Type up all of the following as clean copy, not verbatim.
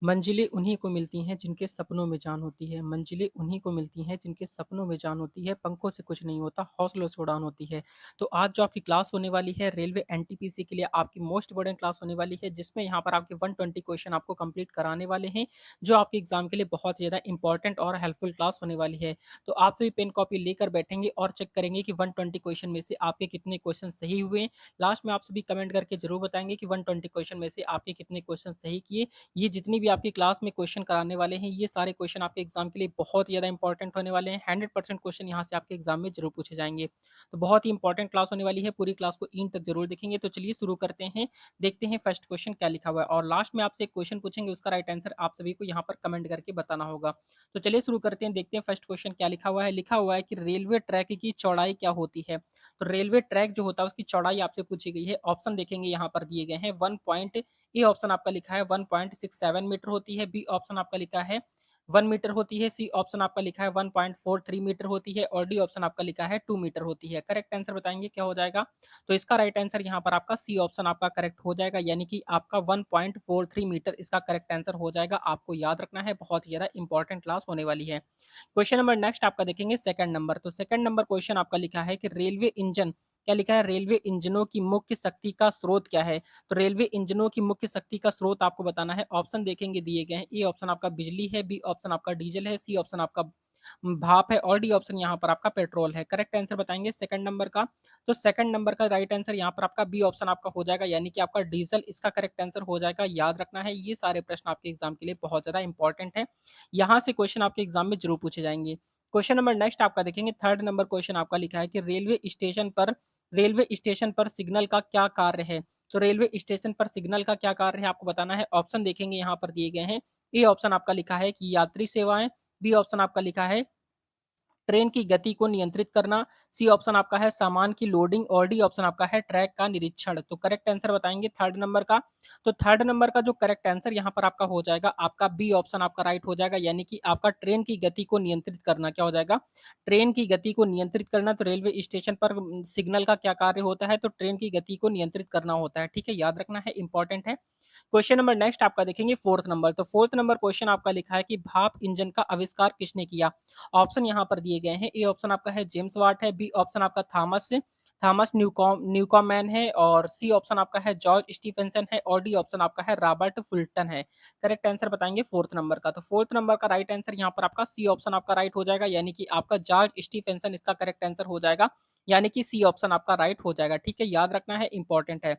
मंजिलें उन्हीं को मिलती हैं जिनके सपनों में जान होती है। मंजिलें उन्हीं को मिलती हैं जिनके सपनों में जान होती है। पंखों से कुछ नहीं होता, हौसलों से उड़ान होती है। तो आज जो आपकी क्लास होने वाली है रेलवे एनटीपीसी के लिए आपकी मोस्ट इम्पोर्टेंट क्लास होने वाली है, जिसमें यहाँ पर आपके 120 क्वेश्चन आपको कंप्लीट कराने वाले हैं, जो आपके एग्जाम के लिए बहुत ही ज़्यादा इंपॉर्टेंट और हेल्पफुल क्लास होने वाली है। तो आप सभी पेन कॉपी लेकर बैठेंगे और चेक करेंगे कि 120 क्वेश्चन में से आपके कितने क्वेश्चन सही हुए। लास्ट में आप सभी कमेंट करके जरूर बताएंगे कि 120 क्वेश्चन में से आपके कितने क्वेश्चन सही किए। ये जितनी भी आपकी क्लास में क्वेश्चन कराने वाले हैं, ये सारे क्वेश्चन आपके एग्जाम के लिए बहुत ही ज़्यादा इंपॉर्टेंट होने वाले हैं। 100% क्वेश्चन यहाँ से आपके एग्जाम में जरूर पूछे जाएँगे। तो बहुत ही इंपॉर्टेंट क्लास होने वाली है, पूरी क्लास को एंड तक जरूर देखेंगे। तो चलिए शुरू करते हैं, देखते हैं फर्स्ट क्वेश्चन क्या लिखा हुआ है और लास्ट में आपसे एक क्वेश्चन पूछेंगे, उसका राइट आंसर आप सभी को यहाँ पर कमेंट करके बताना होगा। तो चलिए शुरू करते हैं, देखते हैं फर्स्ट क्वेश्चन क्या लिखा हुआ है। लिखा हुआ है कि रेलवे ट्रैक की चौड़ाई क्या होती है? तो रेलवे ट्रैक जो होता है उसकी चौड़ाई आपसे पूछी गई है। ऑप्शन देखेंगे यहाँ पर दिए गए हैं। ए ऑप्शन आपका लिखा है 1.67 मीटर होती है, बी ऑप्शन आपका लिखा है 1 मीटर होती है, सी ऑप्शन आपका लिखा है 1.43 मीटर होती है और डी ऑप्शन आपका लिखा है 2 मीटर होती है। करेक्ट आंसर बताएंगे क्या हो जाएगा? तो इसका राइट आंसर यहाँ पर आपका सी ऑप्शन आपका करेक्ट हो जाएगा, यानी कि आपका 1.43 मीटर इसका करेक्ट आंसर हो जाएगा। आपको याद रखना है, बहुत ही ज्यादा इंपॉर्टेंट क्लास होने वाली है। क्वेश्चन नंबर नेक्स्ट आपका देखेंगे सेकंड नंबर। तो सेकंड नंबर क्वेश्चन आपका लिखा है कि रेलवे इंजन, क्या लिखा है? रेलवे इंजनों की मुख्य शक्ति का स्रोत क्या है? तो रेलवे इंजनों की मुख्य शक्ति का स्रोत आपको बताना है। ऑप्शन देखेंगे दिए गए हैं। ए ऑप्शन आपका बिजली है, बी ऑप्शन आपका डीजल है, सी ऑप्शन आपका भाप है और डी ऑप्शन यहाँ पर आपका पेट्रोल है। करेक्ट आंसर बताएंगे सेकंड नंबर का। तो सेकंड नंबर का राइट आंसर यहाँ पर आपका बी ऑप्शन आपका हो जाएगा, यानी कि आपका डीजल इसका करेक्ट आंसर हो जाएगा। याद रखना है, ये सारे प्रश्न आपके एग्जाम के लिए बहुत ज्यादा इंपॉर्टेंट है। यहाँ से क्वेश्चन आपके एग्जाम में जरूर पूछे जाएंगे। क्वेश्चन नंबर नेक्स्ट आपका देखेंगे, थर्ड नंबर क्वेश्चन आपका लिखा है कि रेलवे स्टेशन पर सिग्नल का क्या कार्य है? तो रेलवे स्टेशन पर सिग्नल का क्या कार्य है आपको बताना है। ऑप्शन देखेंगे यहाँ पर दिए गए हैं। ए ऑप्शन आपका लिखा है कि यात्री सेवाएं, बी ऑप्शन आपका लिखा है ट्रेन की गति को नियंत्रित करना, सी ऑप्शन आपका है सामान की लोडिंग और डी ऑप्शन आपका है ट्रैक का निरीक्षण। तो करेक्ट आंसर बताएंगे थर्ड नंबर का। तो थर्ड नंबर का जो करेक्ट आंसर यहाँ पर आपका हो जाएगा, आपका बी ऑप्शन आपका राइट हो जाएगा, यानी कि आपका ट्रेन की गति को नियंत्रित करना क्या हो जाएगा? ट्रेन की गति को नियंत्रित करना। तो रेलवे स्टेशन पर सिग्नल का क्या कार्य होता है? तो ट्रेन की गति को नियंत्रित करना होता है। ठीक है, याद रखना है, इंपॉर्टेंट है। क्वेश्चन नंबर नेक्स्ट आपका देखेंगे फोर्थ नंबर। तो फोर्थ नंबर क्वेश्चन आपका लिखा है कि भाप इंजन का आविष्कार किसने किया? ऑप्शन यहाँ पर दिए गए हैं। ए ऑप्शन आपका है जेम्स वाट है, बी ऑप्शन आपका थॉमस थॉमस न्यूकॉमैन है और सी ऑप्शन आपका है जॉर्ज स्टीफेंसन है और डी ऑप्शन आपका है रॉबर्ट फुल्टन है। करेक्ट आंसर बताएंगे फोर्थ नंबर का। तो फोर्थ नंबर का राइट आंसर यहाँ पर आपका सी ऑप्शन आपका राइट हो जाएगा, यानी कि आपका जॉर्ज स्टीफेंसन इसका करेक्ट आंसर हो जाएगा, यानी कि सी ऑप्शन आपका राइट हो जाएगा। ठीक है, याद रखना है, इंपॉर्टेंट है।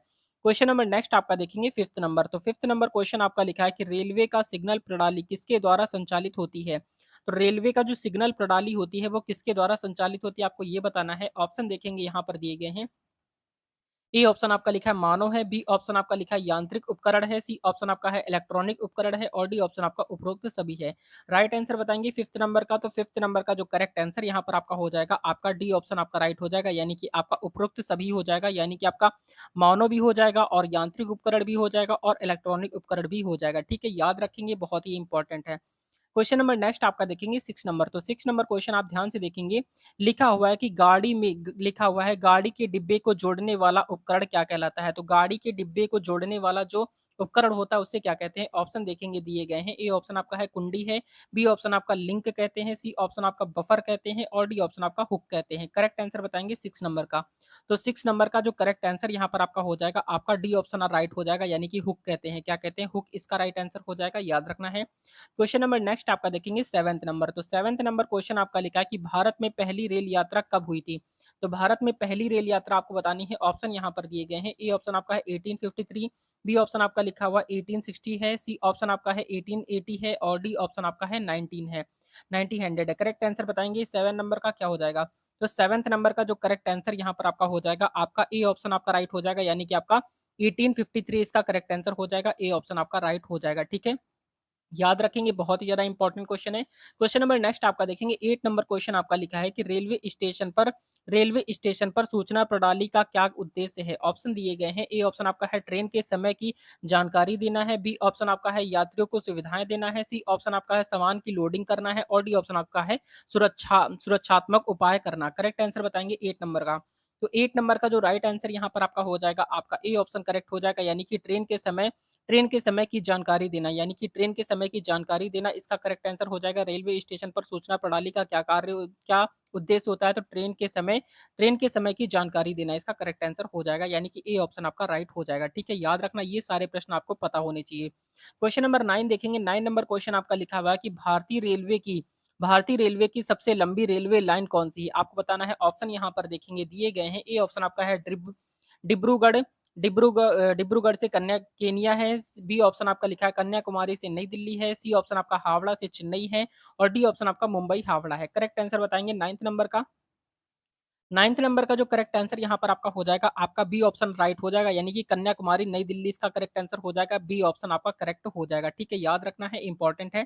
क्वेश्चन नंबर नेक्स्ट आपका देखेंगे फिफ्थ नंबर। तो फिफ्थ नंबर क्वेश्चन आपका लिखा है कि रेलवे का सिग्नल प्रणाली किसके द्वारा संचालित होती है? तो रेलवे का जो सिग्नल प्रणाली होती है वो किसके द्वारा संचालित होती है आपको ये बताना है। ऑप्शन देखेंगे यहाँ पर दिए गए हैं। ए ऑप्शन आपका लिखा है मानव है, बी ऑप्शन आपका लिखा है यांत्रिक उपकरण है, सी ऑप्शन आपका है इलेक्ट्रॉनिक उपकरण है और डी ऑप्शन आपका उपरोक्त सभी है। राइट आंसर बताएंगे फिफ्थ नंबर का। तो फिफ्थ नंबर का जो करेक्ट आंसर यहाँ पर आपका हो जाएगा, आपका डी ऑप्शन आपका राइट हो जाएगा, यानी कि आपका उपरोक्त सभी हो जाएगा, यानी कि आपका मानव भी हो जाएगा और यांत्रिक उपकरण भी हो जाएगा और इलेक्ट्रॉनिक उपकरण भी हो जाएगा। ठीक है, याद रखेंगे, बहुत ही इंपॉर्टेंट है। क्वेश्चन नंबर नेक्स्ट आपका देखेंगे सिक्स नंबर। तो सिक्स नंबर क्वेश्चन आप ध्यान से देखेंगे। लिखा हुआ है कि लिखा हुआ है गाड़ी के डिब्बे को जोड़ने वाला उपकरण क्या कहलाता है? तो गाड़ी के डिब्बे को जोड़ने वाला जो उपकरण होता है उसे क्या कहते हैं? ऑप्शन देखेंगे दिए गए हैं। ए ऑप्शन आपका है कुंडी है, बी ऑप्शन आपका लिंक कहते हैं, सी ऑप्शन आपका बफर कहते हैं और डी ऑप्शन आपका हुक कहते हैं। करेक्ट आंसर बताएंगे सिक्स नंबर का। तो सिक्स नंबर का जो करेक्ट आंसर यहाँ पर आपका हो जाएगा, आपका डी ऑप्शन राइट हो जाएगा, यानी कि हुक कहते हैं। क्या कहते हैं? हुक इसका राइट आंसर हो जाएगा, याद रखना है। क्वेश्चन नंबर नेक्स्ट आपका देखेंगे सेवेंथ नंबर। तो सेवेंथ नंबर क्वेश्चन आपका लिखा है कि भारत में पहली रेल यात्रा कब हुई थी? तो भारत में पहली रेल यात्रा आपको बतानी है। ऑप्शन यहाँ पर दिए गए हैं। ए ऑप्शन आपका है 1853, बी ऑप्शन आपका लिखा हुआ 1860 है, सी ऑप्शन आपका है 1880 है और डी ऑप्शन आपका है 19 है, 1900 है। करेक्ट आंसर बताएंगे सेवन नंबर का क्या हो जाएगा? तो सेवेंथ नंबर का जो करेक्ट आंसर यहाँ पर आपका हो जाएगा, आपका ए ऑप्शन आपका राइट हो जाएगा, यानी कि आपका 1853 इसका करेक्ट आंसर हो जाएगा। ए ऑप्शन आपका राइट हो जाएगा। ठीक है, याद रखेंगे, बहुत ही ज्यादा इंपॉर्टेंट क्वेश्चन है। क्वेश्चन नंबर नेक्स्ट आपका देखेंगे एट नंबर क्वेश्चन आपका लिखा है कि रेलवे स्टेशन पर सूचना प्रणाली का क्या उद्देश्य है? ऑप्शन दिए गए हैं। ए ऑप्शन आपका है ट्रेन के समय की जानकारी देना है, बी ऑप्शन आपका है यात्रियों को सुविधाएं देना है, सी ऑप्शन आपका है सामान की लोडिंग करना है और डी ऑप्शन आपका है सुरक्षात्मक उपाय करना। करेक्ट आंसर बताएंगे एट नंबर का। तो 8 नंबर का जो राइट आंसर यहाँ पर आपका हो जाएगा, आपका ए ऑप्शन करेक्ट हो जाएगा, यानी कि ट्रेन के समय की जानकारी देना, यानी कि ट्रेन के समय की जानकारी देना इसका करेक्ट आंसर हो जाएगा। रेलवे स्टेशन पर सूचना प्रणाली का क्या उद्देश्य होता है? तो ट्रेन के समय की जानकारी देना इसका करेक्ट आंसर हो जाएगा, यानी कि ए ऑप्शन आपका राइट हो जाएगा। ठीक है, याद रखना ये सारे प्रश्न आपको पता होने चाहिए। क्वेश्चन नंबर 9 देखेंगे। 9 नंबर क्वेश्चन आपका लिखा हुआ है कि भारतीय रेलवे की सबसे लंबी रेलवे लाइन कौन सी है? आपको बताना है। ऑप्शन यहाँ पर देखेंगे दिए गए हैं। ए ऑप्शन आपका है डिब्रूगढ़ डिब्रूगढ़ से केनिया है। बी ऑप्शन आपका लिखा है कन्याकुमारी से नई दिल्ली है। सी ऑप्शन आपका हावड़ा से चेन्नई है और डी ऑप्शन आपका मुंबई हावड़ा है। करेक्ट आंसर बताएंगे 9th नंबर का जो करेक्ट आंसर यहाँ पर आपका हो जाएगा, आपका बी ऑप्शन राइट हो जाएगा, यानी कि कन्याकुमारी नई दिल्ली इसका करेक्ट आंसर हो जाएगा। बी ऑप्शन आपका करेक्ट हो जाएगा। ठीक है, याद रखना है, इंपॉर्टेंट है।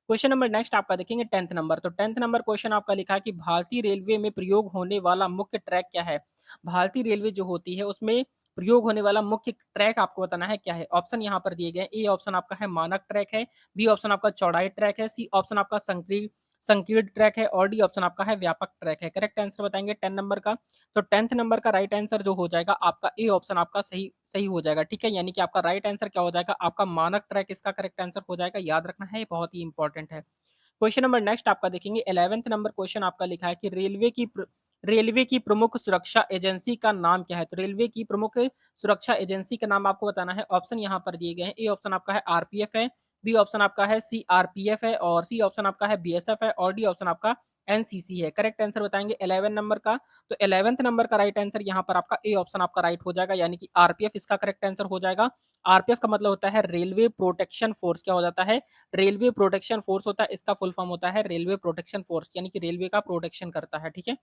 क्वेश्चन नंबर नेक्स्ट आपका देखेंगे 10th नंबर। तो 10th नंबर क्वेश्चन आपका लिखा है कि भारतीय रेलवे में प्रयोग होने वाला मुख्य ट्रैक क्या है? भारतीय रेलवे जो होती है उसमें प्रयोग होने वाला मुख्य ट्रैक आपको बताना है क्या है? ऑप्शन यहाँ पर दिए गए। ए ऑप्शन आपका है मानक ट्रैक है। बी ऑप्शन आपका चौड़ाई ट्रैक है। सी ऑप्शन आपका संकीर्ण ट्रैक है और डी ऑप्शन आपका है व्यापक ट्रैक है। करेक्ट आंसर बताएंगे 10 नंबर का। तो 10th नंबर का राइट आंसर जो हो जाएगा आपका ए ऑप्शन आपका सही सही हो जाएगा। ठीक है, यानी कि आपका राइट आंसर क्या हो जाएगा? आपका मानक ट्रैक इसका करेक्ट आंसर हो जाएगा। याद रखना है, बहुत ही इंपॉर्टेंट है। क्वेश्चन नंबर नेक्स्ट आपका देखेंगे। 11th नंबर क्वेश्चन आपका लिखा है कि रेलवे की प्रमुख सुरक्षा एजेंसी का नाम क्या है? तो रेलवे की प्रमुख सुरक्षा एजेंसी का नाम आपको बताना है। ऑप्शन यहाँ पर दिए गए हैं। ए ऑप्शन आपका है आरपीएफ है। बी ऑप्शन आपका है सीआरपीएफ है और सी ऑप्शन आपका है बीएसएफ है और डी ऑप्शन आपका एनसीसी है। करेक्ट आंसर बताएंगे 11 नंबर का। तो 11th नंबर का राइट आंसर यहाँ पर आपका ए ऑप्शन आपका राइट हो जाएगा, यानी कि आरपीएफ इसका करेक्ट आंसर हो जाएगा। आरपीएफ का मतलब होता है रेलवे प्रोटेक्शन फोर्स। क्या हो जाता है? रेलवे प्रोटेक्शन फोर्स होता है, इसका फुल फॉर्म होता है रेलवे प्रोटेक्शन फोर्स, यानी कि रेलवे का प्रोटेक्शन करता है। ठीक है,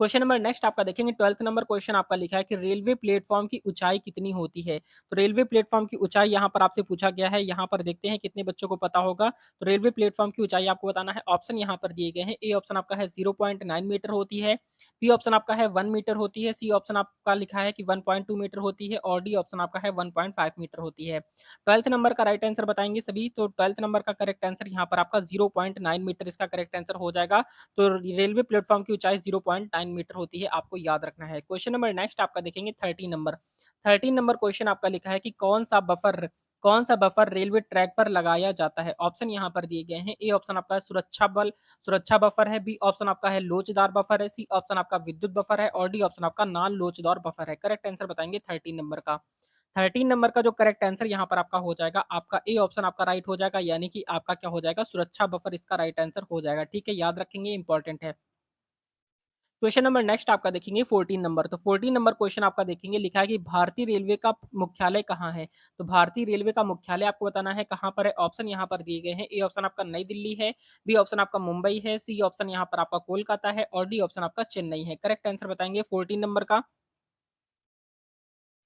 क्वेश्चन नंबर नेक्स्ट आपका देखेंगे। 12th नंबर क्वेश्चन आपका लिखा है कि रेलवे प्लेटफॉर्म की ऊंचाई कितनी होती है? तो रेलवे प्लेटफॉर्म की ऊंचाई यहाँ पर आपसे पूछा गया है। यहाँ पर देखते हैं कितने बच्चों को पता होगा। तो रेलवे प्लेटफॉर्म की ऊंचाई आपको बताना है। ऑप्शन यहाँ पर दिए गए हैं। ए ऑप्शन आपका है 0.9 मीटर होती है। बी ऑप्शन आपका है 1 मीटर होती है। सी ऑप्शन आपका लिखा है कि 1.2 मीटर होती है और डी ऑप्शन आपका है 1.5 मीटर होती है। 12th नंबर का राइट आंसर बताएंगे सभी। तो 12th नंबर का करेक्ट आंसर यहाँ पर आपका 0.9 मीटर इसका करेक्ट आंसर हो जाएगा। तो रेलवे प्लेटफॉर्म की ऊंचाई 0.9 मीटर होती है, आपको याद रखना है। क्वेश्चन नंबर नेक्स्ट आपका देखेंगे 13 नंबर क्वेश्चन आपका लिखा है कि कौन सा बफर रेलवे ट्रैक पर लगाया जाता है? ऑप्शन यहाँ पर दिए गए हैं। ए ऑप्शन आपका है सुरक्षा बफर है। बी ऑप्शन आपका है लोचदार बफर है। सी ऑप्शन आपका विद्युत बफर है और डी ऑप्शन आपका नॉन लोचदार बफर है। करेक्ट आंसर बताएंगे 13 नंबर का। 13 नंबर का जो करेक्ट आंसर यहाँ पर आपका हो जाएगा, आपका ए ऑप्शन आपका राइट हो जाएगा, यानी कि आपका क्या हो जाएगा? सुरक्षा बफर इसका राइट आंसर हो जाएगा। ठीक है, याद रखेंगे, इंपॉर्टेंट है। क्वेश्चन नंबर नेक्स्ट आपका देखेंगे 14 नंबर। तो 14 नंबर क्वेश्चन आपका देखेंगे, लिखा है कि भारतीय रेलवे का मुख्यालय कहाँ है? तो भारतीय रेलवे का मुख्यालय आपको बताना है कहाँ पर है। ऑप्शन यहाँ पर दिए गए हैं। ए ऑप्शन आपका नई दिल्ली है। बी ऑप्शन आपका मुंबई है। सी ऑप्शन यहाँ पर आपका कोलकाता है और डी ऑप्शन आपका चेन्नई है। करेक्ट आंसर बताएंगे 14 नंबर का।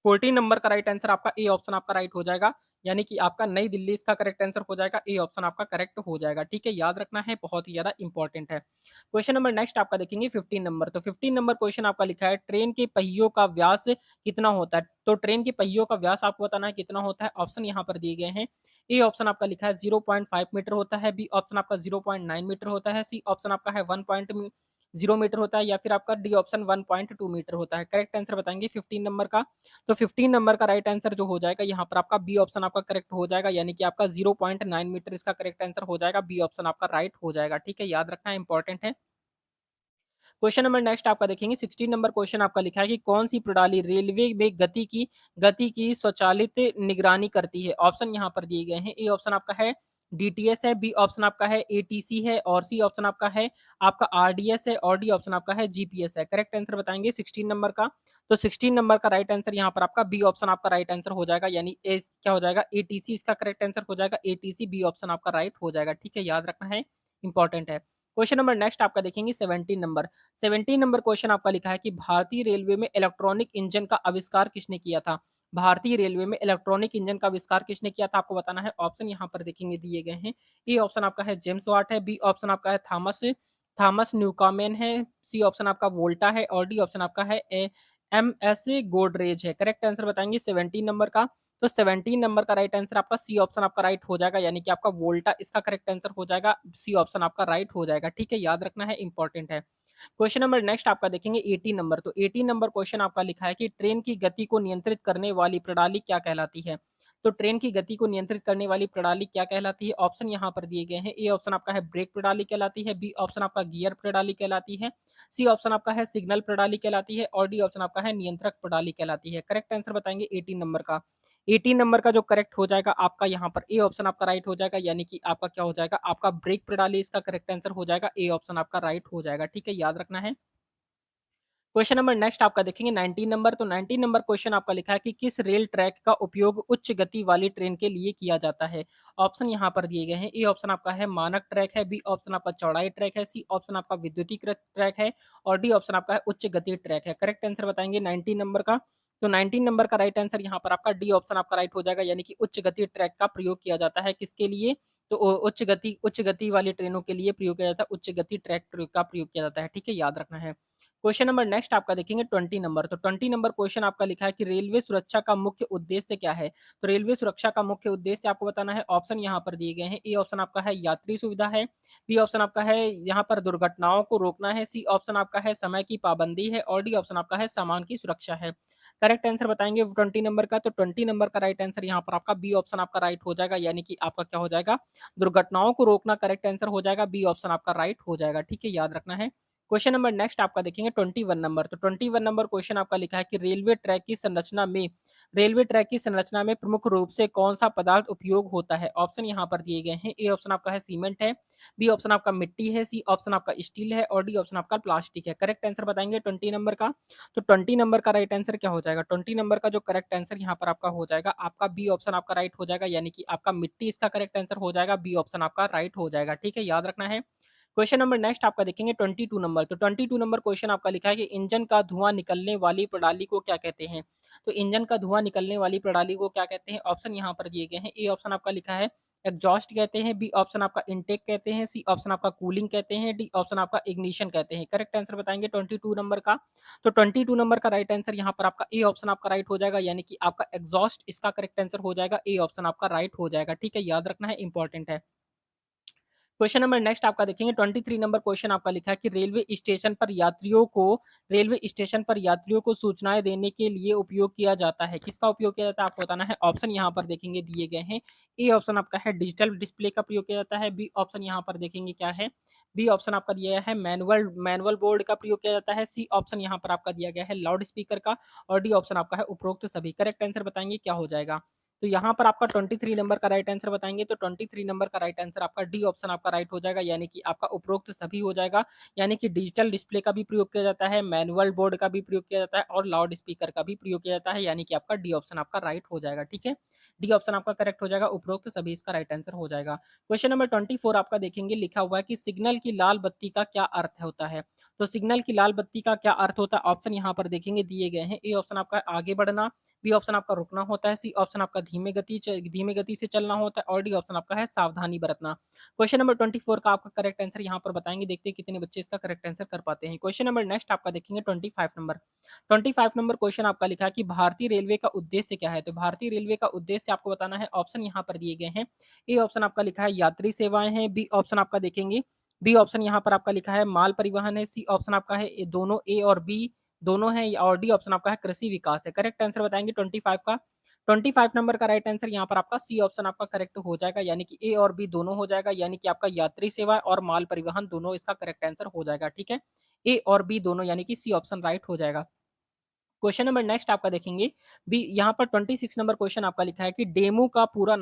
14 नंबर का राइट आंसर आपका ए ऑप्शन आपका राइट हो जाएगा, यानी कि आपका नई दिल्ली इसका करेक्ट आंसर हो जाएगा। ए ऑप्शन आपका करेक्ट हो जाएगा। ठीक है, याद रखना है, बहुत ही ज्यादा इंपॉर्टेंट है। क्वेश्चन नंबर नेक्स्ट आपका देखेंगे 15 नंबर। तो 15 नंबर क्वेश्चन आपका लिखा है ट्रेन के पहियों का व्यास कितना होता है? तो ट्रेन के पहियों का व्यास आपको बताना है कितना होता है। ऑप्शन यहाँ पर दिए गए हैं। ए ऑप्शन आपका लिखा है 0.5 मीटर होता है। बी ऑप्शन आपका 0.9 मीटर होता है। सी ऑप्शन आपका है 1.0 मीटर होता है या फिर आपका डी ऑप्शन 1.2 मीटर होता है। करेक्ट आंसर बताएंगे 15 नंबर का। तो 15 नंबर का राइट आंसर जो हो जाएगा यहाँ पर आपका बी ऑप्शन आपका करेक्ट हो जाएगा, यानी कि आपका 0.9 मीटर इसका करेक्ट आंसर हो जाएगा। बी ऑप्शन आपका राइट हो जाएगा। ठीक है, याद रखना इंपॉर्टेंट है। क्वेश्चन नंबर नेक्स्ट आपका देखेंगे 16 नंबर क्वेश्चन आपका लिखा है कि कौन सी प्रणाली रेलवे में गति की स्वचालित निगरानी करती है? ऑप्शन यहाँ पर दिए गए हैं। ए ऑप्शन आपका है डीटीएस है। बी ऑप्शन आपका है एटीसी है और सी ऑप्शन आपका है आपका आरडीएस है और डी ऑप्शन आपका है जीपीएस है। करेक्ट आंसर बताएंगे 16 नंबर का। तो 16 नंबर का राइट आंसर यहाँ पर आपका बी ऑप्शन आपका राइट आंसर हो जाएगा, यानी ए क्या हो जाएगा? एटीसी इसका करेक्ट आंसर हो जाएगा। एटीसी बी ऑप्शन आपका राइट हो जाएगा। ठीक है, याद रखना है, इंपॉर्टेंट है। क्वेश्चन नंबर नेक्स्ट आपका देखेंगे 17 नंबर। 17 नंबर क्वेश्चन आपका लिखा है कि भारतीय रेलवे में इलेक्ट्रॉनिक इंजन का आविष्कार किसने किया था? भारतीय रेलवे में इलेक्ट्रॉनिक इंजन का आविष्कार किसने किया था, आपको बताना है। ऑप्शन यहाँ पर देखेंगे दिए गए हैं। ए ऑप्शन आपका है जेम्स वाट है। बी ऑप्शन आपका है थॉमस थॉमस न्यूकॉमेन है। सी ऑप्शन आपका वोल्टा है और डी ऑप्शन आपका है एमएस गोदरेज है। करेक्ट आंसर बताएँगे 17 नंबर का। तो 17 नंबर का राइट आंसर आपका सी ऑप्शन आपका राइट हो जाएगा, यानी कि आपका वोल्टा इसका करेक्ट आंसर हो जाएगा। सी ऑप्शन आपका राइट हो जाएगा। ठीक है, याद रखना है, इंपॉर्टेंट है। क्वेश्चन नंबर नेक्स्ट आपका देखेंगे 18 नंबर। तो 18 नंबर क्वेश्चन आपका लिखा है कि ट्रेन की गति को नियंत्रित करने वाली प्रणाली क्या कहलाती है? तो ट्रेन की गति को नियंत्रित करने वाली प्रणाली क्या कहलाती है? ऑप्शन यहाँ पर दिए गए हैं। ए ऑप्शन आपका है ब्रेक प्रणाली कहलाती है, बी ऑप्शन आपका गियर प्रणाली कहलाती है, सी ऑप्शन आपका है सिग्नल प्रणाली कहलाती है और डी ऑप्शन आपका है नियंत्रक प्रणाली कहलाती है। करेक्ट आंसर बताएंगे 18 नंबर का। 18 नंबर का जो करेक्ट हो जाएगा आपका यहाँ पर ए ऑप्शन आपका राइट हो जाएगा, यानी कि आपका क्या हो जाएगा, आपका ब्रेक प्रणाली इसका करेक्ट आंसर हो जाएगा। ए ऑप्शन आपका राइट हो जाएगा। ठीक है, याद रखना है। क्वेश्चन नंबर नेक्स्ट आपका देखेंगे 19 नंबर। तो 19 नंबर क्वेश्चन आपका लिखा है कि किस रेल ट्रैक का उपयोग उच्च गति वाली ट्रेन के लिए किया जाता है? ऑप्शन यहाँ पर दिए गए हैं। ए ऑप्शन आपका है मानक ट्रैक है, बी ऑप्शन आपका चौड़ाई ट्रैक है, सी ऑप्शन आपका विद्युतीकृत ट्रैक है और डी ऑप्शन आपका है उच्च गति ट्रैक है। करेक्ट आंसर बताएंगे 19 नंबर का। तो 19 नंबर का राइट आंसर यहाँ पर आपका डी ऑप्शन आपका राइट हो जाएगा, यानी कि उच्च गति ट्रैक का प्रयोग किया जाता है किसके लिए? तो उच्च गति वाली ट्रेनों के लिए प्रयोग किया जाता है, उच्च गति ट्रैक का प्रयोग किया जाता है। ठीक है, याद रखना है। क्वेश्चन नंबर नेक्स्ट आपका देखेंगे 20 नंबर। तो 20 नंबर क्वेश्चन आपका लिखा है कि रेलवे सुरक्षा का मुख्य उद्देश्य क्या है? तो रेलवे सुरक्षा का मुख्य उद्देश्य आपको बताना है। ऑप्शन यहाँ पर दिए गए हैं। ए ऑप्शन आपका है यात्री सुविधा है, बी ऑप्शन आपका है यहाँ पर दुर्घटनाओं को रोकना है, सी ऑप्शन आपका है समय की पाबंदी है और डी ऑप्शन आपका है सामान की सुरक्षा है। करेक्ट आंसर बताएंगे 20 नंबर का। तो 20 नंबर का राइट आंसर यहाँ पर आपका बी ऑप्शन आपका राइट हो जाएगा, यानी कि आपका क्या हो जाएगा, दुर्घटनाओं को रोकना करेक्ट आंसर हो जाएगा। बी ऑप्शन आपका राइट हो जाएगा। ठीक है, याद रखना है। क्वेश्चन नंबर नेक्स्ट आपका देखेंगे 21 नंबर। तो 21 नंबर क्वेश्चन आपका लिखा है कि रेलवे ट्रैक की संरचना में प्रमुख रूप से कौन सा पदार्थ उपयोग होता है? ऑप्शन यहाँ पर दिए गए हैं। ए ऑप्शन आपका है सीमेंट है, बी ऑप्शन आपका मिट्टी है, सी ऑप्शन आपका स्टील है और डी ऑप्शन आपका प्लास्टिक है। करेक्ट आंसर बताएंगे 20 नंबर का। तो 20 नंबर का राइट आंसर क्या हो जाएगा? 20 नंबर का जो करेक्ट आंसर यहाँ पर आपका हो जाएगा, आपका बी ऑप्शन आपका राइट हो जाएगा, यानी कि आपका मिट्टी इसका करेक्ट आंसर हो जाएगा। बी ऑप्शन आपका राइट हो जाएगा। ठीक है, याद रखना है। क्वेश्चन नंबर नेक्स्ट आपका देखेंगे 22 नंबर। तो 22 नंबर क्वेश्चन आपका लिखा है कि इंजन का धुआं निकलने वाली प्रणाली को क्या कहते हैं? तो इंजन का धुआं निकलने वाली प्रणाली को क्या कहते हैं? ऑप्शन यहाँ पर दिए गए हैं। ए ऑप्शन आपका लिखा है एग्जॉस्ट कहते हैं, बी ऑप्शन आपका इनटेक कहते हैं, सी ऑप्शन आपका कूलिंग कहते हैं, डी ऑप्शन आपका इग्निशन कहते हैं। करेक्ट आंसर बताएंगे 22 नंबर का। तो 22 नंबर का राइट आंसर यहाँ पर आपका ए ऑप्शन आपका राइट हो जाएगा, यानी कि आपका एग्जॉस्ट इसका करेक्ट आंसर हो जाएगा। ए ऑप्शन आपका राइट हो जाएगा। ठीक है, याद रखना है, इंपॉर्टेंट है। क्वेश्चन नंबर नेक्स्ट आपका देखेंगे 23 नंबर क्वेश्चन आपका लिखा है कि रेलवे स्टेशन पर यात्रियों को सूचनाएं देने के लिए उपयोग किया जाता है। किसका उपयोग किया जाता है आपको बताना है। ऑप्शन यहाँ पर देखेंगे दिए गए हैं। ए ऑप्शन आपका है डिजिटल डिस्प्ले का प्रयोग किया जाता है, बी ऑप्शन यहाँ पर देखेंगे क्या है, बी ऑप्शन आपका दिया है मैनुअल बोर्ड का प्रयोग किया जाता है, सी ऑप्शन यहाँ पर आपका दिया गया है लाउड स्पीकर का और डी ऑप्शन आपका है उपरोक्त सभी। करेक्ट आंसर बताएंगे क्या हो जाएगा। तो यहाँ पर आपका 23 नंबर का राइट आंसर बताएंगे। तो 23 नंबर का राइट आंसर आपका डी ऑप्शन आपका राइट हो जाएगा, यानी कि आपका उपरोक्त सभी हो जाएगा। यानी कि डिजिटल डिस्प्ले का भी प्रयोग किया जाता है, मैनुअल बोर्ड का भी प्रयोग किया जाता है और लाउड स्पीकर का भी प्रयोग किया जाता है, यानी कि आपका डी ऑप्शन आपका राइट हो जाएगा। ठीक है, डी ऑप्शन आपका करेक्ट हो जाएगा, उपरोक्त सभी इसका राइट आंसर हो जाएगा। क्वेश्चन नंबर 24 आपका देखेंगे, लिखा हुआ है कि सिग्नल की लाल बत्ती का क्या अर्थ होता है? तो सिग्नल की लाल बत्ती का क्या अर्थ होता है? ऑप्शन यहाँ पर देखेंगे दिए गए हैं। ए ऑप्शन आपका आगे बढ़ना, बी ऑप्शन आपका रुकना होता है, सी ऑप्शन आपका धीमे गति से चलना होता है और डी ऑप्शन आपका है सावधानी बरतना। क्वेश्चन नंबर 24 का आपका करेक्ट आंसर यहाँ पर बताएंगे, देखते हैं कितने बच्चे इसका करेक्ट आंसर कर पाते हैं। क्वेश्चन नंबर नेक्स्ट आपका देखेंगे 25 नंबर। 25 नंबर क्वेश्चन आपका लिखा है कि भारतीय रेलवे का उद्देश्य क्या है? तो भारतीय रेलवे का उद्देश्य आपको बताना है। ऑप्शन यहाँ पर दिए गए हैं। ए ऑप्शन आपका लिखा है यात्री सेवाएं हैं, बी ऑप्शन आपका देखेंगे, बी ऑप्शन यहाँ पर आपका लिखा है माल परिवहन है, सी ऑप्शन आपका है दोनों ए और बी दोनों है और डी ऑप्शन आपका है कृषि विकास है। करेक्ट आंसर बताएंगे 25 का। 25 नंबर का राइट आंसर यहाँ पर आपका सी ऑप्शन आपका करेक्ट हो जाएगा, यानी कि ए और बी दोनों हो जाएगा, यानी कि आपका यात्री सेवा और माल परिवहन दोनों इसका करेक्ट आंसर हो जाएगा। ठीक है, ए और बी दोनों, यानी कि सी ऑप्शन राइट हो जाएगा। क्वेश्चन नंबर नेक्स्ट आपका देखेंगे बी यहाँ पर 26 नंबर क्वेश्चन आपका लिखा है कि डेमू का पूरा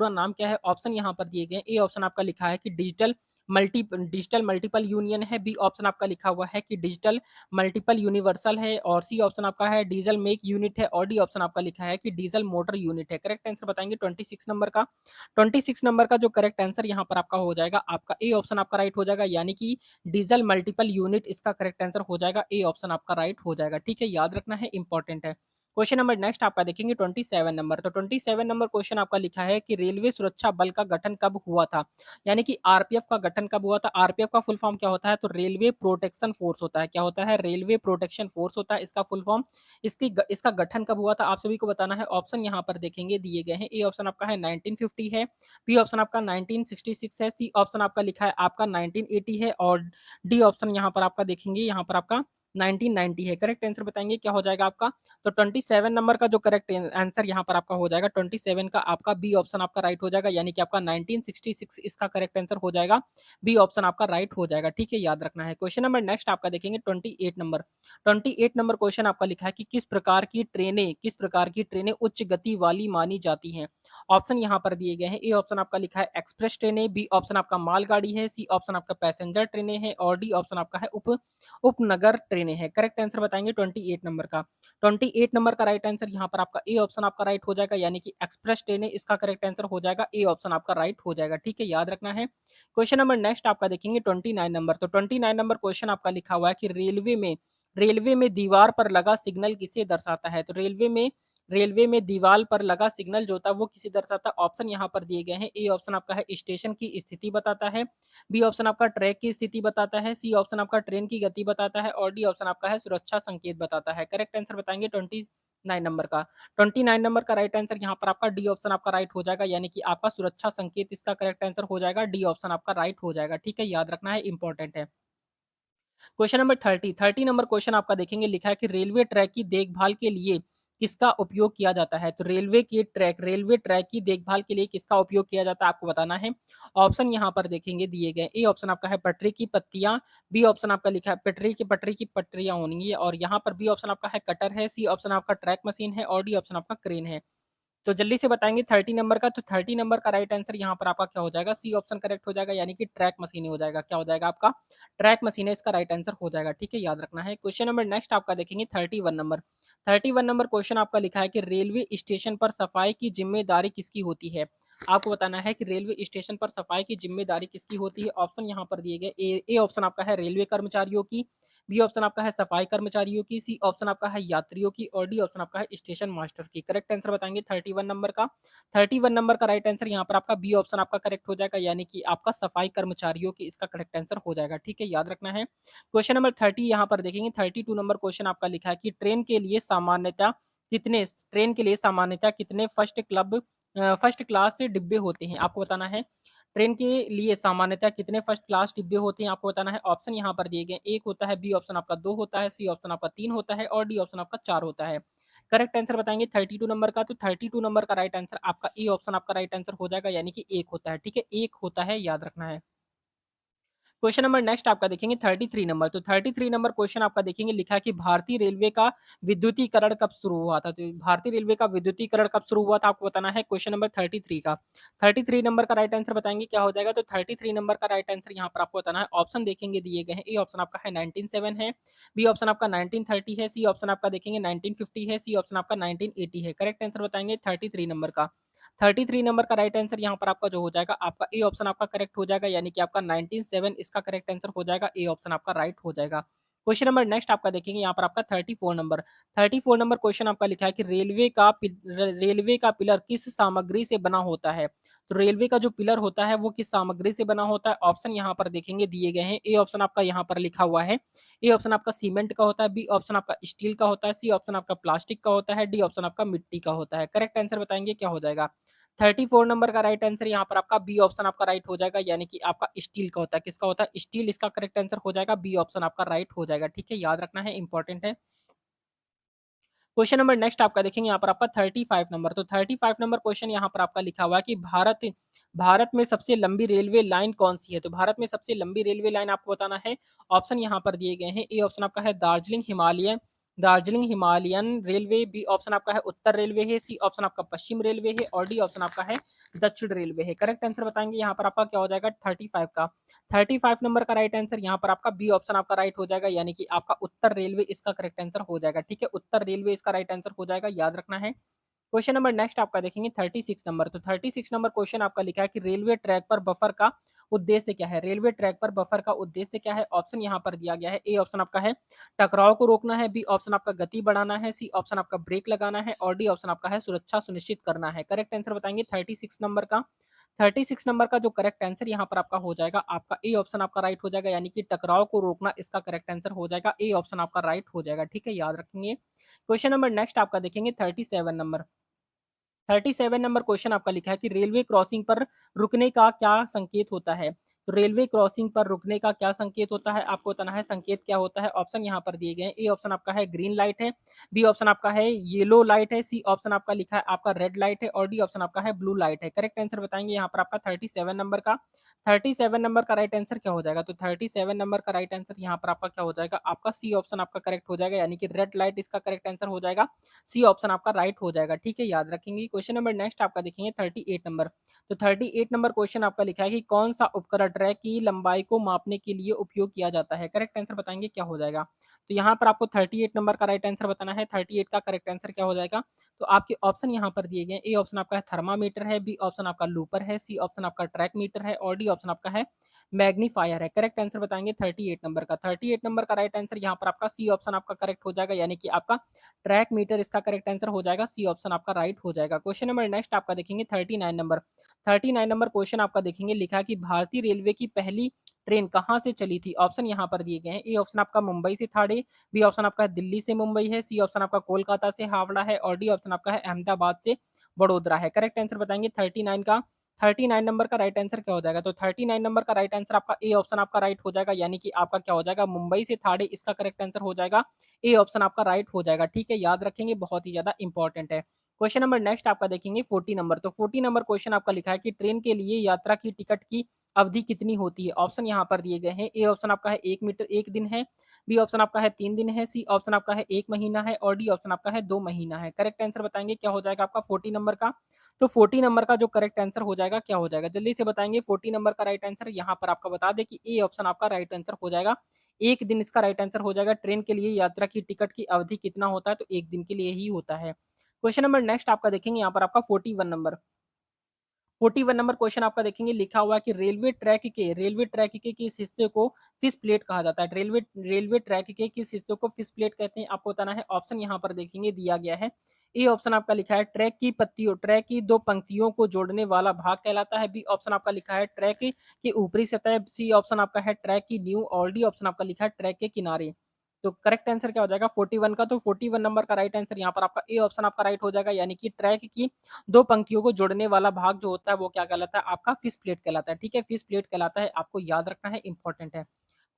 नाम क्या है? ऑप्शन यहाँ पर दिए गए। ए ऑप्शन आपका लिखा है कि डिजिटल मल्टीपल यूनियन है, बी ऑप्शन आपका लिखा हुआ है कि डिजिटल मल्टीपल यूनिवर्सल है और सी ऑप्शन आपका है डीजल मेक यूनिट है और डी ऑप्शन आपका लिखा है कि डीजल मोटर यूनिट है। करेक्ट आंसर बताएंगे 26 नंबर का। 26 नंबर का जो करेक्ट आंसर यहाँ पर आपका हो जाएगा, आपका ए ऑप्शन आपका राइट हो जाएगा, यानी कि डीजल मल्टीपल यूनिट इसका करेक्ट आंसर हो जाएगा। ए ऑप्शन आपका राइट हो जाएगा। ठीक है, याद रखना है, इंपॉर्टेंट है। क्वेश्चन नंबर नेक्स्ट आपका देखेंगे 27 नंबर। तो 27 नंबर क्वेश्चन आपका लिखा है कि रेलवे सुरक्षा बल का गठन कब हुआ था? यानी कि आरपीएफ का गठन कब हुआ था? आरपीएफ का फुल फॉर्म क्या होता है? तो रेलवे प्रोटेक्शन फोर्स होता है। क्या होता है? रेलवे प्रोटेक्शन फोर्स होता है इसका फुल फॉर्म। इसका गठन कब हुआ था? आप सभी को बताना है। ऑप्शन यहाँ पर देखेंगे दिए गए हैं। ए ऑप्शन आपका है 1950 है, बी ऑप्शन आपका 1966 है, सी ऑप्शन आपका लिखा है आपका 1980 है और डी ऑप्शन यहाँ पर आपका देखेंगे यहाँ पर आपका 1990 है। करेक्ट आंसर बताएंगे क्या हो जाएगा आपका? तो 27 नंबर का जो करेक्ट आंसर यहाँ पर आपका हो जाएगा 27 का आपका बी ऑप्शन आपका राइट हो जाएगा, यानी कि आपका 1966 इसका करेक्ट आंसर हो जाएगा। बी ऑप्शन आपका राइट हो जाएगा। ठीक है, याद रखना है। क्वेश्चन नंबर नेक्स्ट आपका देखेंगे 28 नंबर। 28 नंबर क्वेश्चन आपका लिखा है कि किस प्रकार की ट्रेनें उच्च गति वाली मानी जाती हैं? ऑप्शन यहाँ पर दिए गए हैं। ए ऑप्शन आपका लिखा है एक्सप्रेस ट्रेनें, बी ऑप्शन आपका मालगाड़ी है, सी ऑप्शन आपका पैसेंजर ट्रेनें हैं और डी ऑप्शन आपका है उपनगर ट्रेनें हैं। करेक्ट आंसर बताएंगे 28 नंबर का। 28 नंबर का राइट आंसर यहाँ पर आपका ए ऑप्शन आपका राइट हो जाएगा, यानी कि एक्सप्रेस ट्रेनें इसका करेक्ट आंसर हो जाएगा। ए ऑप्शन आपका राइट हो जाएगा। ठीक है, याद रखना है। क्वेश्चन नंबर नेक्स्ट आपका देखेंगे 29 नंबर। तो 29 नंबर क्वेश्चन आपका लिखा हुआ है कि रेलवे में दीवार पर लगा सिग्नल किसे दर्शाता है? तो रेलवे में दीवार पर लगा सिग्नल जो होता है वो किसे दर्शाता है? ऑप्शन यहाँ पर दिए गए हैं। ए ऑप्शन आपका है स्टेशन की स्थिति बताता है, बी ऑप्शन आपका ट्रैक की स्थिति बताता है, सी ऑप्शन आपका ट्रेन की गति बताता है और डी ऑप्शन आपका है सुरक्षा संकेत बताता है। करेक्ट आंसर बताएंगे 29 नंबर का। 29 नंबर का राइट आंसर यहाँ पर आपका डी ऑप्शन आपका राइट हो जाएगा, यानी कि आपका सुरक्षा संकेत इसका करेक्ट आंसर हो जाएगा। डी ऑप्शन आपका राइट हो जाएगा। ठीक है, याद रखना है, इंपॉर्टेंट है। क्वेश्चन नंबर 30 नंबर क्वेश्चन आपका देखेंगे लिखा है कि रेलवे ट्रैक की देखभाल के लिए किसका उपयोग किया जाता है? तो रेलवे ट्रैक की देखभाल के लिए किसका उपयोग किया जाता है आपको बताना है। ऑप्शन यहाँ पर देखेंगे दिए गए। ए ऑप्शन आपका है पटरी की पत्तियां, बी ऑप्शन आपका लिखा है पटरी की पटरियां होंगी और यहाँ पर बी ऑप्शन आपका है कटर है, सी ऑप्शन आपका ट्रैक मशीन है और डी ऑप्शन आपका क्रेन है। तो जल्दी से बताएंगे 30 नंबर का। तो 30 नंबर का राइट आंसर यहाँ पर आपका क्या हो जाएगा? सी ऑप्शन करेक्ट हो जाएगा, यानी कि ट्रैक मशीन हो जाएगा। क्या हो जाएगा आपका? ट्रैक मशीन है इसका राइट आंसर हो जाएगा। ठीक है, याद रखना है। क्वेश्चन नंबर नेक्स्ट आपका देखेंगे 31 नंबर। 31 नंबर क्वेश्चन आपका लिखा है कि रेलवे स्टेशन पर सफाई की जिम्मेदारी किसकी होती है? आपको बताना है कि रेलवे स्टेशन पर सफाई की जिम्मेदारी किसकी होती है। ऑप्शन यहाँ पर दिए गए। ए ऑप्शन आपका है रेलवे कर्मचारियों की, बी ऑप्शन आपका है सफाई कर्मचारियों की, सी ऑप्शन आपका है यात्रियों की और डी ऑप्शन आपका है स्टेशन मास्टर की। करेक्ट आंसर बताएंगे 31 नंबर का। 31 नंबर का राइट आंसर यहाँ पर आपका बी ऑप्शन आपका करेक्ट हो जाएगा, यानी कि आपका सफाई कर्मचारियों की इसका करेक्ट आंसर हो जाएगा। ठीक है, याद रखना है। क्वेश्चन नंबर 30 यहाँ पर देखेंगे 32 नंबर क्वेश्चन आपका लिखा है कि ट्रेन के लिए सामान्यतः कितने फर्स्ट क्लास डिब्बे होते हैं? आपको बताना है। ट्रेन के लिए सामान्यतः कितने फर्स्ट क्लास डिब्बे होते हैं आपको बताना है। ऑप्शन यहाँ पर दिए गए। एक होता है, बी ऑप्शन आपका 2 होता है, सी ऑप्शन आपका 3 होता है और डी ऑप्शन आपका 4 होता है। करेक्ट आंसर बताएंगे 32 नंबर का। तो 32 नंबर का राइट आंसर आपका ए ऑप्शन आपका राइट आंसर हो जाएगा, यानी कि एक होता है। ठीक है, एक होता है, याद रखना है। क्वेश्चन नंबर नेक्स्ट आपका देखेंगे 33 नंबर। तो 33 नंबर क्वेश्चन आपका देखेंगे लिखा है कि भारतीय रेलवे का विद्युतीकरण कब शुरू हुआ था? तो भारतीय रेलवे का विद्युतीकरण कब शुरू हुआ था आपको बताना है। क्वेश्चन नंबर 33 का। 33 नंबर का राइट आंसर बताएंगे क्या हो जाएगा? तो 33 नंबर का राइट आंसर यहाँ पर आपको बताना है। ऑप्शन देखेंगे दिए गए हैं। ए ऑप्शन आपका है 1907 है, बी ऑप्शन आपका 1930 है, सी ऑप्शन आपका देखेंगे 1950 है, सी ऑप्शन आपका 1980 है। करेक्ट आंसर बताएंगे 33 नंबर का। 33 नंबर का राइट आंसर यहाँ पर आपका जो हो जाएगा आपका ए ऑप्शन आपका करेक्ट हो जाएगा, यानी कि आपका 197 इसका करेक्ट आंसर हो जाएगा। ए ऑप्शन आपका राइट हो जाएगा। क्वेश्चन नंबर नेक्स्ट आपका देखेंगे यहाँ पर आपका 34 नंबर क्वेश्चन आपका लिखा है कि रेलवे का पिलर किस सामग्री से बना होता है? तो रेलवे का जो पिलर होता है वो किस सामग्री से बना होता है? ऑप्शन यहाँ पर देखेंगे दिए गए हैं। ए ऑप्शन आपका यहाँ पर लिखा हुआ है। ए ऑप्शन आपका सीमेंट का होता है, बी ऑप्शन आपका स्टील का होता है, सी ऑप्शन आपका प्लास्टिक का होता है, डी ऑप्शन आपका मिट्टी का होता है। करेक्ट आंसर बताएंगे क्या हो जाएगा? 34 नंबर का राइट आंसर यहाँ पर आपका बी ऑप्शन आपका राइट हो जाएगा, यानी कि आपका स्टील का होता है। किसका होता है? स्टील इसका करेक्ट आंसर हो जाएगा। बी ऑप्शन आपका राइट हो जाएगा। ठीक है, याद रखना है, इंपॉर्टेंट है। क्वेश्चन नंबर नेक्स्ट आपका देखेंगे यहाँ पर आपका 35 नंबर। तो 35 नंबर क्वेश्चन यहाँ पर आपका लिखा हुआ है कि भारत में सबसे लंबी रेलवे लाइन कौन सी है? तो भारत में सबसे लंबी रेलवे लाइन आपको बताना है। ऑप्शन यहाँ पर दिए गए हैं। ए ऑप्शन आपका है Darjeeling Himalayan railway, B option आपका है उत्तर रेलवे है, सी ऑप्शन आपका पश्चिम रेलवे है और डी ऑप्शन आपका है दक्षिण रेलवे है। करेक्ट आंसर बताएंगे यहाँ पर आपका क्या हो जाएगा 35 का। 35 नंबर का राइट आंसर यहाँ पर आपका बी ऑप्शन आपका राइट हो जाएगा, यानी कि आपका उत्तर रेलवे इसका करेक्ट आंसर हो जाएगा। ठीक है, उत्तर रेलवे इसका राइट आंसर हो जाएगा, याद रखना है। क्वेश्चन नंबर नेक्स्ट आपका देखेंगे 36 नंबर। तो 36 नंबर क्वेश्चन आपका लिखा है कि रेलवे ट्रैक पर बफर का उद्देश्य क्या है? रेलवे ट्रैक पर बफर का उद्देश्य क्या है? ऑप्शन यहाँ पर दिया गया है। ए ऑप्शन आपका है टकराव को रोकना है, बी ऑप्शन आपका गति बढ़ाना है, सी ऑप्शन आपका ब्रेक लगाना है और डी ऑप्शन आपका है सुरक्षा सुनिश्चित करना है। करेक्ट आंसर बताएंगे 36 नंबर का। 36 नंबर का जो करेक्ट आंसर यहाँ पर आपका हो जाएगा, आपका ए ऑप्शन आपका राइट हो जाएगा, यानी कि टकराव को रोकना इसका करेक्ट आंसर हो जाएगा। ए ऑप्शन आपका राइट हो जाएगा। ठीक है, याद रखेंगे। क्वेश्चन नंबर नेक्स्ट आपका देखेंगे 37 नंबर। 37 नंबर क्वेश्चन आपका लिखा है कि रेलवे क्रॉसिंग पर रुकने का क्या संकेत होता है? तो रेलवे क्रॉसिंग पर रुकने का क्या संकेत होता है? आपको बताना है संकेत क्या होता है। ऑप्शन यहाँ पर दिए गए हैं। ए ऑप्शन आपका है ग्रीन लाइट है, बी ऑप्शन आपका है येलो लाइट है, सी ऑप्शन आपका लिखा है आपका रेड लाइट है और डी ऑप्शन आपका है ब्लू लाइट है। करेक्ट आंसर बताएंगे यहाँ पर आपका 37 नंबर का। 37 नंबर का राइट आंसर क्या हो जाएगा? तो 37 नंबर का राइट आंसर यहाँ पर आपका क्या हो जाएगा? आपका सी ऑप्शन आपका करेक्ट हो जाएगा, यानी कि रेड लाइट इसका करेक्ट आंसर हो जाएगा। सी ऑप्शन आपका राइट हो जाएगा। ठीक है, याद रखेंगे। क्वेश्चन नंबर नेक्स्ट आपका देखेंगे 38 नंबर। तो 38 नंबर क्वेश्चन आपका लिखा है कि कौन सा उपकरण ट्रैक की लंबाई को मापने के लिए उपयोग किया जाता है? करेक्ट आंसर बताएंगे क्या हो जाएगा। तो यहाँ पर आपको 38 नंबर का राइट आंसर बताना है। 38 का करेक्ट आंसर क्या हो जाएगा? तो आपके ऑप्शन यहाँ पर दिए गए। ए ऑप्शन आपका है थर्मामीटर है, बी ऑप्शन आपका लूपर है, सी ऑप्शन आपका ट्रैक मीटर है और डी ऑप्शन आपका है मैग्नीफायर है। करेक्ट आंसर बताएंगे 38 नंबर का। 38 नंबर का राइट आंसर यहाँ पर आपका सी ऑप्शन आपका करेक्ट हो जाएगा, यानी कि आपका ट्रैक मीटर इसका करेक्ट आंसर हो जाएगा। सी ऑप्शन आपका राइट हो जाएगा। क्वेश्चन नंबर नेक्स्ट आपका देखेंगे 39 नंबर। 39 नंबर क्वेश्चन आपका देखेंगे लिखा है कि भारतीय रेलवे की पहली ट्रेन कहाँ से चली थी? ऑप्शन यहाँ पर दिए गए हैं। ए ऑप्शन आपका मुंबई से थाने, बी ऑप्शन आपका दिल्ली से मुंबई है, सी ऑप्शन आपका कोलकाता से हावड़ा है और डी ऑप्शन आपका है अहमदाबाद से वडोदरा है। करेक्ट आंसर बताएंगे 39 का। 39 नंबर का राइट आंसर क्या हो जाएगा? तो 39 नंबर का राइट आंसर आपका ए ऑप्शन आपका राइट हो जाएगा, यानी कि आपका क्या हो जाएगा? मुंबई से थाने इसका करेक्ट आंसर हो जाएगा। ए ऑप्शन आपका राइट हो जाएगा। ठीक है, याद रखेंगे, बहुत ही ज्यादा इंपॉर्टेंट है। क्वेश्चन नंबर नेक्स्ट आपका देखेंगे 40 नंबर। तो 40 नंबर क्वेश्चन आपका लिखा है कि ट्रेन के लिए यात्रा की टिकट की अवधि कितनी होती है? ऑप्शन यहाँ पर दिए गए हैं। ए ऑप्शन आपका है 1 मीटर 1 दिन है, बी ऑप्शन आपका है 3 दिन है, सी ऑप्शन आपका है 1 महीना है और डी ऑप्शन आपका है 2 महीना है। करेक्ट आंसर बताएंगे क्या हो जाएगा आपका 40 नंबर का। तो 40 नंबर का जो करेक्ट आंसर हो जाएगा क्या हो जाएगा? जल्दी से बताएंगे। 40 नंबर का राइट आंसर यहाँ पर आपका बता दें कि ए ऑप्शन आपका राइट आंसर हो जाएगा। 1 दिन इसका राइट आंसर हो जाएगा। ट्रेन के लिए यात्रा की टिकट की अवधि कितना होता है? तो 1 दिन के लिए ही होता है। क्वेश्चन नंबर नेक्स्ट आपका देखेंगे यहाँ पर आपका 41 नंबर। 41 नंबर क्वेश्चन आपका देखेंगे लिखा हुआ है कि रेलवे ट्रैक के किस हिस्से को फिश प्लेट कहा जाता है? रेलवे रेलवे ट्रैक के किस हिस्से को फिश प्लेट कहते हैं? आपको बताना है। ऑप्शन यहाँ पर देखेंगे दिया गया है। ए ऑप्शन आपका लिखा है ट्रैक की दो पंक्तियों को जोड़ने वाला भाग कहलाता है, बी ऑप्शन आपका लिखा है ट्रैक की ऊपरी सतह, सी ऑप्शन आपका है ट्रैक की नींव और डी ऑप्शन आपका लिखा है ट्रैक के किनारे। तो करेक्ट आंसर क्या हो जाएगा 41 का? तो 41 नंबर का राइट आंसर यहाँ पर आपका ए ऑप्शन आपका राइट हो जाएगा, यानी कि ट्रैक की दो पंक्तियों को जोड़ने वाला भाग जो होता है वो क्या कहलाता है? आपका फिश प्लेट कहलाता है। ठीक है, फिश प्लेट कहलाता है, आपको याद रखना है, इंपॉर्टेंट है।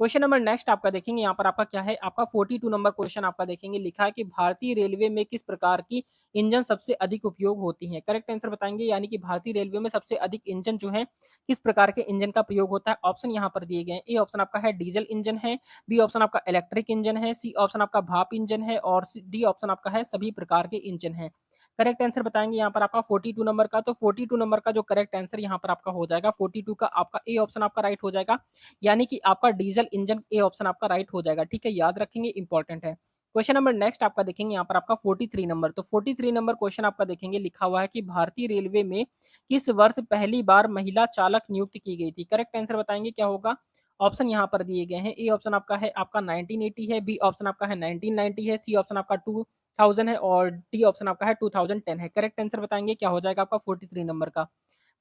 क्वेश्चन नंबर नेक्स्ट आपका देखेंगे यहाँ पर आपका क्या है? आपका 42 नंबर क्वेश्चन आपका देखेंगे लिखा है कि भारतीय रेलवे में किस प्रकार की इंजन सबसे अधिक उपयोग होती है? करेक्ट आंसर बताएंगे, यानी कि भारतीय रेलवे में सबसे अधिक इंजन जो है किस प्रकार के इंजन का प्रयोग होता है? ऑप्शन यहाँ पर दिए गए हैं। ए ऑप्शन आपका है डीजल इंजन है, बी ऑप्शन आपका इलेक्ट्रिक इंजन है, सी ऑप्शन आपका भाप इंजन है और डी ऑप्शन आपका है सभी प्रकार के इंजन है। करेक्ट आंसर बताएंगे यहाँ पर आपका 42 नंबर का। तो 42 नंबर का जो करेक्ट आंसर यहाँ पर आपका हो जाएगा 42 का आपका ए ऑप्शन आपका राइट हो जाएगा, यानी कि आपका डीजल इंजन ए ऑप्शन आपका राइट हो जाएगा। ठीक है, याद रखेंगे, इंपॉर्टेंट है। क्वेश्चन नंबर नेक्स्ट आपका देखेंगे यहाँ पर आपका 43 नंबर। तो 43 नंबर क्वेश्चन आपका देखेंगे लिखा हुआ है कि भारतीय रेलवे में किस वर्ष पहली बार महिला चालक नियुक्त की गई थी? करेक्ट आंसर बताएंगे क्या होगा? ऑप्शन यहाँ पर दिए गए हैं। ए ऑप्शन आपका है आपका 1980 है, बी ऑप्शन आपका है 1990 है, सी ऑप्शन आपका 2000 है और डी ऑप्शन आपका है 2010 है। करेक्ट आंसर बताएंगे क्या हो जाएगा आपका 43 नंबर का।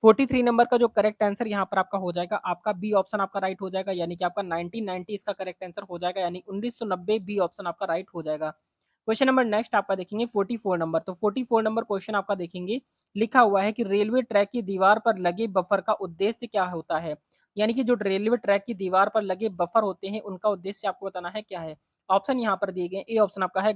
43 नंबर का जो करेक्ट आंसर यहाँ पर आपका हो जाएगा, आपका बी ऑप्शन आपका राइट हो जाएगा, यानी कि आपका 1990 इसका करेक्ट आंसर हो जाएगा, यानी 1990 बी ऑप्शन आपका राइट हो जाएगा। क्वेश्चन नंबर नेक्स्ट आपका देखेंगे 44 नंबर। तो 44 नंबर क्वेश्चन आपका देखेंगे लिखा हुआ है कि रेलवे ट्रैक की दीवार पर लगे बफर का उद्देश्य क्या होता है? यानी कि जो रेलवे ट्रैक की दीवार पर लगे बफर होते हैं उनका उद्देश्य आपको बताना है क्या है। ऑप्शन यहाँ पर दिए गए। ए ऑप्शन आपका है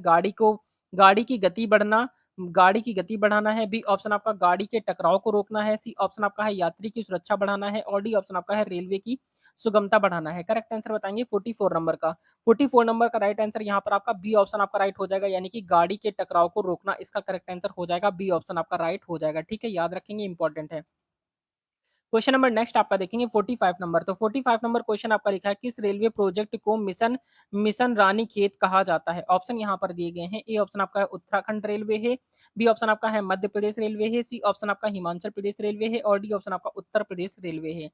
गाड़ी की गति बढ़ना, गाड़ी की गति बढ़ाना है, बी ऑप्शन आपका गाड़ी के टकराव को रोकना है, सी ऑप्शन आपका है यात्री की सुरक्षा बढ़ाना है और डी ऑप्शन आपका है रेलवे की सुगमता बढ़ाना है। करेक्ट आंसर बताएंगे 44 नंबर का। 44 नंबर का राइट आंसर यहाँ पर आपका बी ऑप्शन आपका राइट हो जाएगा, यानी कि गाड़ी के टकराव को रोकना इसका करेक्ट आंसर हो जाएगा। बी ऑप्शन आपका राइट हो जाएगा। ठीक है, याद रखेंगे, इंपॉर्टेंट है। क्वेश्चन नंबर नेक्स्ट आपका देखेंगे 45 नंबर। तो 45 नंबर क्वेश्चन आपका लिखा है किस रेलवे प्रोजेक्ट को मिशन मिशन रानीखेत कहा जाता है? ऑप्शन यहाँ पर दिए गए हैं। ए ऑप्शन आपका है उत्तराखंड रेलवे है, बी ऑप्शन आपका है मध्य प्रदेश रेलवे है, सी ऑप्शन आपका हिमाचल प्रदेश रेलवे है और डी ऑप्शन आपका उत्तर प्रदेश रेलवे है।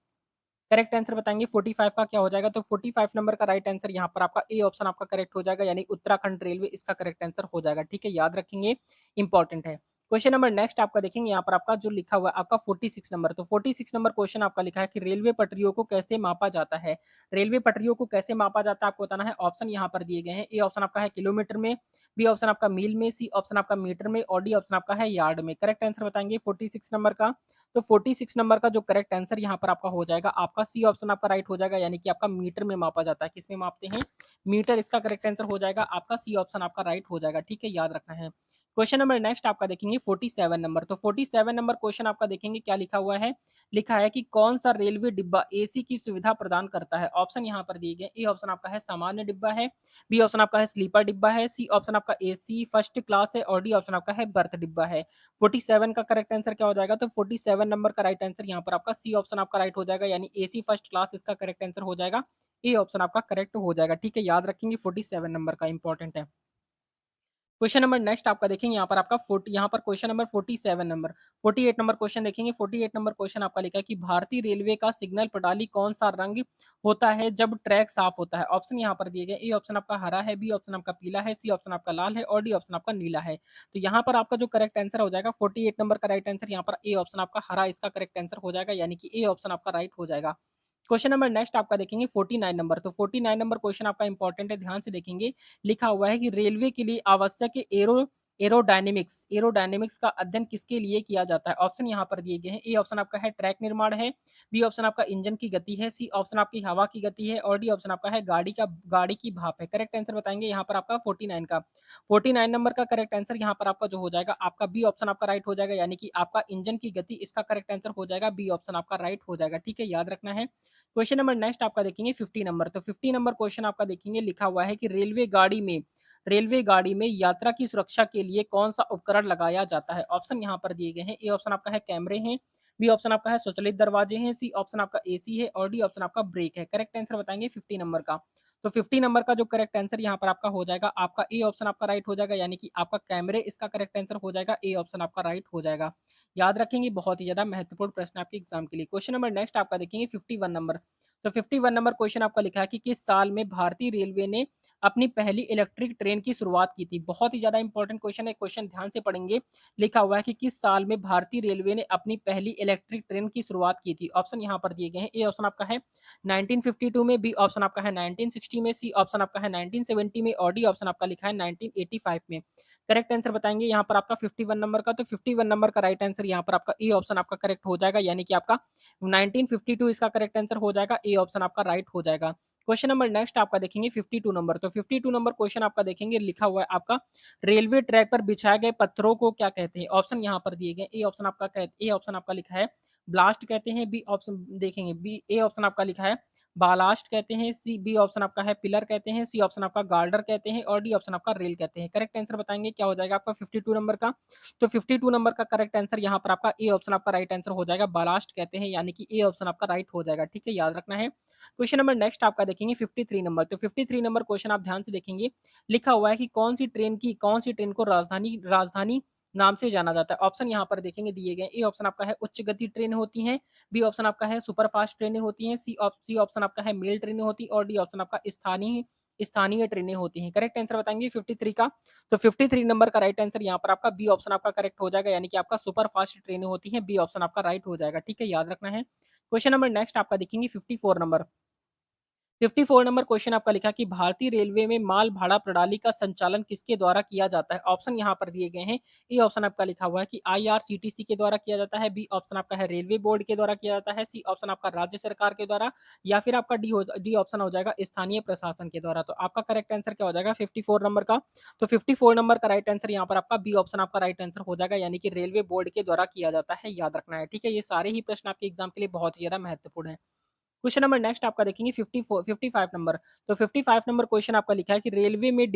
करेक्ट आंसर बताएँगे 45 का क्या हो जाएगा? तो 45 नंबर का राइट आंसर यहाँ पर आपका ए ऑप्शन आपका करेक्ट हो जाएगा, यानी उत्तराखंड रेलवे इसका करेक्ट आंसर हो जाएगा। ठीक है, याद रखेंगे, इंपॉर्टेंट है। क्वेश्चन नंबर नेक्स्ट आपका देखेंगे यहाँ पर आपका जो लिखा हुआ है आपका 46 नंबर। तो 46 नंबर क्वेश्चन आपका लिखा है कि रेलवे पटरियों को कैसे मापा जाता है? रेलवे पटरियों को कैसे मापा जाता है आपको बताना है। ऑप्शन यहाँ पर दिए गए हैं। ए ऑप्शन आपका है किलोमीटर में, बी ऑप्शन आपका मील में, सी ऑप्शन आपका मीटर में और डी ऑप्शन आपका है यार्ड में। करेक्ट आंसर बताएँगे 46 नंबर का। तो 46 नंबर का जो करेक्ट आंसर यहाँ पर आपका हो जाएगा, आपका सी ऑप्शन आपका राइट हो जाएगा, यानी कि आपका मीटर में मापा जाता है। किसमें मापते हैं? मीटर, इसका करेक्ट आंसर हो जाएगा, आपका सी ऑप्शन आपका राइट हो जाएगा। ठीक है, याद रखना है। क्वेश्चन नंबर नेक्स्ट आपका देखेंगे 47 नंबर। तो 47 नंबर क्वेश्चन आपका देखेंगे क्या लिखा हुआ है? लिखा है कि कौन सा रेलवे डिब्बा एसी की सुविधा प्रदान करता है? ऑप्शन यहाँ पर दिए गए। ए ऑप्शन आपका है सामान्य डिब्बा है, बी ऑप्शन आपका है स्लीपर डिब्बा है, सी ऑप्शन आपका एसी फर्स्ट क्लास है और डी ऑप्शन आपका है बर्थ डिब्बा है। 47 का करेक्ट आंसर क्या हो जाएगा? तो 47 नंबर का राइट आंसर यहाँ पर आपका सी ऑप्शन आपका राइट हो जाएगा, यानी एसी फर्स्ट क्लास इसका करेक्ट आंसर हो जाएगा। ए ऑप्शन आपका करेक्ट हो जाएगा। ठीक है, याद रखेंगे 47 नंबर का इंपॉर्टेंट है। क्वेश्चन नंबर नेक्स्ट आपका देखेंगे यहाँ पर आपका 40 यहाँ पर question number 47 number 48 number question देखेंगे। 48 नंबर क्वेश्चन आपका लिखा है कि भारतीय रेलवे का सिग्नल प्रणाली कौन सा रंग होता है जब ट्रैक साफ होता है? ऑप्शन यहाँ पर दिए गए। ए ऑप्शन आपका हरा है, बी ऑप्शन आपका पीला है, सी ऑप्शन आपका लाल है और डी ऑप्शन आपका नीला है। तो यहाँ पर आपका जो करेक्ट आंसर हो जाएगा 48 नंबर का राइट आंसर यहाँ पर ए ऑप्शन आपका हरा इसका करेक्ट आंसर हो जाएगा, यानी कि ए ऑप्शन आपका राइट हो जाएगा। क्वेश्चन नंबर नेक्स्ट आपका देखेंगे 49 नंबर। तो 49 नंबर क्वेश्चन आपका इंपॉर्टेंट है, ध्यान से देखेंगे। लिखा हुआ है कि रेलवे के लिए आवश्यक एरोडायनेमिक्स का अध्ययन किसके लिए किया जाता है? ऑप्शन यहाँ पर दिए गए हैं। ए ऑप्शन आपका है ट्रैक निर्माण है, बी ऑप्शन आपका इंजन की गति है, सी ऑप्शन आपकी हवा की गति है और डी ऑप्शन आपका है गाड़ी की भाप है। करेक्ट आंसर बताएंगे यहाँ पर आपका 49 का। 49 नंबर का करेक्ट आंसर यहाँ पर आपका जो हो जाएगा, आपका बी ऑप्शन आपका राइट हो जाएगा, यानी कि आपका इंजन की गति इसका करेक्ट आंसर हो जाएगा, बी ऑप्शन आपका राइट हो जाएगा। ठीक है, याद रखना है। क्वेश्चन नंबर नेक्स्ट आपका देखेंगे 50 नंबर। तो 50 नंबर क्वेश्चन आपका देखेंगे, लिखा हुआ है कि रेलवे गाड़ी में यात्रा की सुरक्षा के लिए कौन सा उपकरण लगाया जाता है? ऑप्शन यहाँ पर दिए गए हैं। ए ऑप्शन आपका है कैमरे हैं, बी ऑप्शन आपका है स्वचालित दरवाजे हैं, सी ऑप्शन आपका एसी है और डी ऑप्शन आपका ब्रेक है। करेक्ट आंसर बताएंगे 50 नंबर का। तो 50 नंबर का जो करेक्ट आंसर यहाँ पर आपका हो जाएगा, आपका ए ऑप्शन आपका राइट हो जाएगा, यानी कि आपका कैमरे इसका करेक्ट आंसर हो जाएगा, ए ऑप्शन आपका राइट हो जाएगा। याद रखेंगे, बहुत ही ज्यादा महत्वपूर्ण प्रश्न आपके एग्जाम के लिए। क्वेश्चन नंबर नेक्स्ट आपका देखेंगे 51 नंबर। तो 51 नंबर क्वेश्चन आपका लिखा है कि किस साल में भारतीय रेलवे ने अपनी पहली इलेक्ट्रिक ट्रेन की शुरुआत की थी? बहुत ही ज्यादा इंपॉर्टेंट क्वेश्चन है, क्वेश्चन ध्यान से पढ़ेंगे। लिखा हुआ है कि किस साल में भारतीय रेलवे ने अपनी पहली इलेक्ट्रिक ट्रेन की शुरुआत की थी? ऑप्शन यहाँ पर दिए गए हैं। ए ऑप्शन आपका है 1952 में, बी ऑप्शन आपका है 1960 में, सी ऑप्शन आपका है 1970 में और डी ऑप्शन आपका लिखा है 1985 में। करेक्ट आंसर बताएंगे यहाँ पर आपका 51 नंबर का। तो 51 नंबर का राइट आंसर यहाँ पर आपका ए ऑप्शन आपका करेक्ट हो जाएगा, यानी कि आपका 1952 इसका करेक्ट आंसर हो जाएगा, ए ऑप्शन आपका राइट हो जाएगा। क्वेश्चन नंबर नेक्स्ट आपका देखेंगे 52 नंबर। तो 52 नंबर क्वेश्चन आपका देखेंगे, लिखा हुआ है आपका रेलवे ट्रैक पर बिछाए गए पत्थरों को क्या कहते हैं? ऑप्शन यहाँ पर दिए गए। ए ऑप्शन आपका लिखा है ब्लास्ट कहते हैं, बी ऑप्शन देखेंगे, बी ए ऑप्शन आपका लिखा है बालास्ट कहते हैं, सी बी ऑप्शन आपका है पिलर कहते हैं, सी ऑप्शन आपका गार्डर कहते हैं और डी ऑप्शन आपका रेल कहते हैं। करेक्ट आंसर बताएंगे क्या हो जाएगा आपका 52 नंबर का? तो 52 नंबर का करेक्ट आंसर यहाँ पर आपका ए ऑप्शन आपका राइट आंसर हो जाएगा, बालास्ट कहते हैं, यानी कि ए ऑप्शन आपका राइट हो जाएगा। ठीक है, याद रखना है। क्वेश्चन नंबर नेक्स्ट आपका देखेंगे 53 नंबर। तो 53 नंबर क्वेश्चन आप ध्यान से देखेंगे। लिखा हुआ है कि कौन सी ट्रेन को राजधानी राजधानी नाम से जाना जाता है? ऑप्शन यहाँ पर देखेंगे दिए गए। ए ऑप्शन आपका है उच्च गति ट्रेन होती हैं, बी ऑप्शन आपका है सुपर फास्ट ट्रेनें होती हैं, सी ऑप्शन आपका है मेल ट्रेनें होती और डी ऑप्शन आपका स्थानीय स्थानीय ट्रेनें होती हैं। करेक्ट आंसर बताएंगे 53 का। तो 53 नंबर का राइट आंसर यहाँ पर आपका बी ऑप्शन आपका करेक्ट हो जाएगा, यानी कि आपका सुपर फास्ट ट्रेनें होती हैं, बी ऑप्शन आपका राइट हो जाएगा। ठीक है, याद रखना है। क्वेश्चन नंबर नेक्स्ट आपका देखेंगे 54 नंबर। 54 नंबर क्वेश्चन आपका लिखा कि भारतीय रेलवे में माल भाड़ा प्रणाली का संचालन किसके द्वारा किया जाता है? ऑप्शन यहाँ पर दिए गए हैं। ए ऑप्शन आपका लिखा हुआ है कि आईआरसीटीसी के द्वारा किया जाता है, बी ऑप्शन आपका है रेलवे बोर्ड के द्वारा किया जाता है, सी ऑप्शन आपका राज्य सरकार के द्वारा या फिर आपका डी ऑप्शन हो जाएगा स्थानीय प्रशासन के द्वारा। तो आपका करेक्ट आंसर क्या हो जाएगा 54 नंबर का? तो 54 नंबर का राइट आंसर यहाँ पर आपका बी ऑप्शन आपका राइट आंसर हो जाएगा, यानी कि रेलवे बोर्ड के द्वारा किया जाता है। याद रखना है, ठीक है। ये सारे ही प्रश्न आपके एग्जाम के लिए बहुत ही ज्यादा महत्वपूर्ण है। क्वेश्चन नंबर नेक्स्ट आपका देखेंगे 55 नंबर। तो 55 नंबर क्वेश्चन आपका लिखा है कि रेलवे में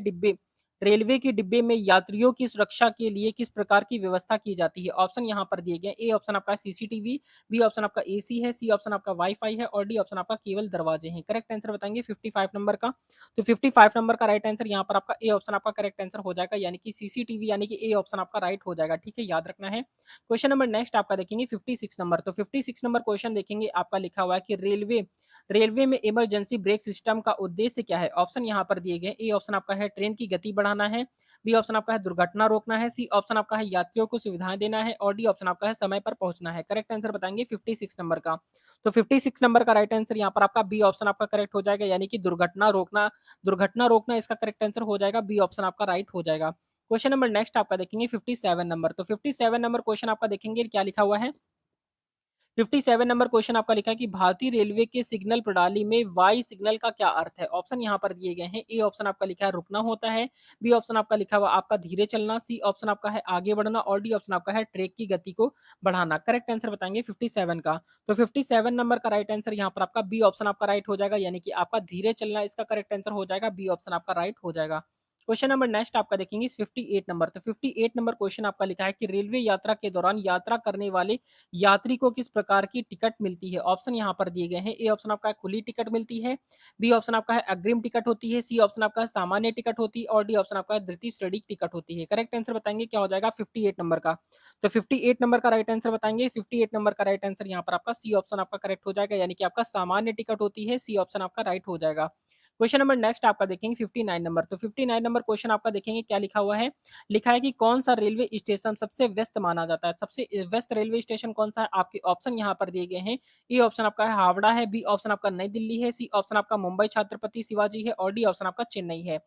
डिब्बे रेलवे के डिब्बे में यात्रियों की सुरक्षा के लिए किस प्रकार की व्यवस्था की जाती है? ऑप्शन यहाँ पर दिए गए हैं। ए ऑप्शन आपका सीसीटीवी, बी ऑप्शन आपका एसी है, सी ऑप्शन आपका वाईफाई है और डी ऑप्शन आपका केवल दरवाजे हैं। करेक्ट आंसर बताएँगे 55 नंबर का। तो 55 नंबर का राइट आंसर यहाँ पर आपका ए ऑप्शन आपका करेक्ट आंसर हो जाएगा, यानी कि सीसीटीवी यानी कि ए ऑप्शन आपका राइट हो जाएगा। ठीक है, याद रखना है। क्वेश्चन नंबर नेक्स्ट आपका देखेंगे 56 नंबर। तो 56 नंबर क्वेश्चन देखेंगे, आपका लिखा हुआ है कि रेलवे में इमरजेंसी ब्रेक सिस्टम का उद्देश्य क्या है? ऑप्शन यहाँ पर दिए गए। ए ऑप्शन आपका है ट्रेन की गति बढ़ाना है, बी ऑप्शन आपका है दुर्घटना रोकना है, सी ऑप्शन आपका है यात्रियों को सुविधाएं देना है और डी ऑप्शन आपका है समय पर पहुंचना है। करेक्ट आंसर बताएंगे 56 नंबर का। तो 56 नंबर का राइट आंसर यहाँ पर आपका बी ऑप्शन आपका करेक्ट हो जाएगा, यानी कि दुर्घटना रोकना इसका करेक्ट आंसर हो जाएगा, बी ऑप्शन आपका राइट हो जाएगा। क्वेश्चन नंबर नेक्स्ट आपका देखेंगे 57 नंबर। तो 57 नंबर क्वेश्चन आपका देखेंगे क्या लिखा हुआ है। 57 नंबर क्वेश्चन आपका लिखा है कि भारतीय रेलवे के सिग्नल प्रणाली में वाई सिग्नल का क्या अर्थ है? ऑप्शन यहाँ पर दिए गए हैं। ए ऑप्शन आपका लिखा है रुकना होता है, बी ऑप्शन आपका लिखा हुआ आपका धीरे चलना, सी ऑप्शन आपका है आगे बढ़ना और डी ऑप्शन आपका है ट्रैक की गति को बढ़ाना। करेक्ट आंसर बताएंगे 57 का। तो 57 नंबर का राइट आंसर यहाँ पर आपका बी ऑप्शन आपका राइट हो जाएगा, यानी कि आपका धीरे चलना इसका करेक्ट आंसर हो जाएगा, बी ऑप्शन आपका राइट हो जाएगा। क्वेश्चन नंबर नेक्स्ट आपका देखेंगे 58 नंबर। तो 58 नंबर क्वेश्चन आपका लिखा है कि रेलवे यात्रा के दौरान यात्रा करने वाले यात्री को किस प्रकार की टिकट मिलती है? ऑप्शन यहाँ पर दिए गए हैं। ए ऑप्शन आपका है खुली टिकट मिलती है, बी ऑप्शन आपका है अग्रिम टिकट होती है, सी ऑप्शन आपका है सामान्य टिकट होती है और डी ऑप्शन आपका है द्वितीय श्रेणी टिकट होती है। करेक्ट आंसर बताएंगे क्या हो जाएगा 58 नंबर का। तो 58 नंबर का राइट आंसर बताएंगे। 58 नंबर का राइट आंसर यहाँ पर आपका सी ऑप्शन आपका करेक्ट हो जाएगा, यानी कि आपका सामान्य टिकट होती है, सी ऑप्शन आपका राइट हो जाएगा। क्वेश्चन नंबर नेक्स्ट आपका देखेंगे 59 नंबर। तो 59 नंबर क्वेश्चन आपका देखेंगे क्या लिखा हुआ है। लिखा है कि कौन सा रेलवे स्टेशन सबसे व्यस्त माना जाता है? सबसे व्यस्त रेलवे स्टेशन कौन सा है? आपके ऑप्शन यहाँ पर दिए गए हैं। ए ऑप्शन आपका है हावड़ा है, बी ऑप्शन आपका नई दिल्ली है, सी ऑप्शन आपका मुंबई छत्रपति शिवाजी है और डी ऑप्शन आपका चेन्नई है।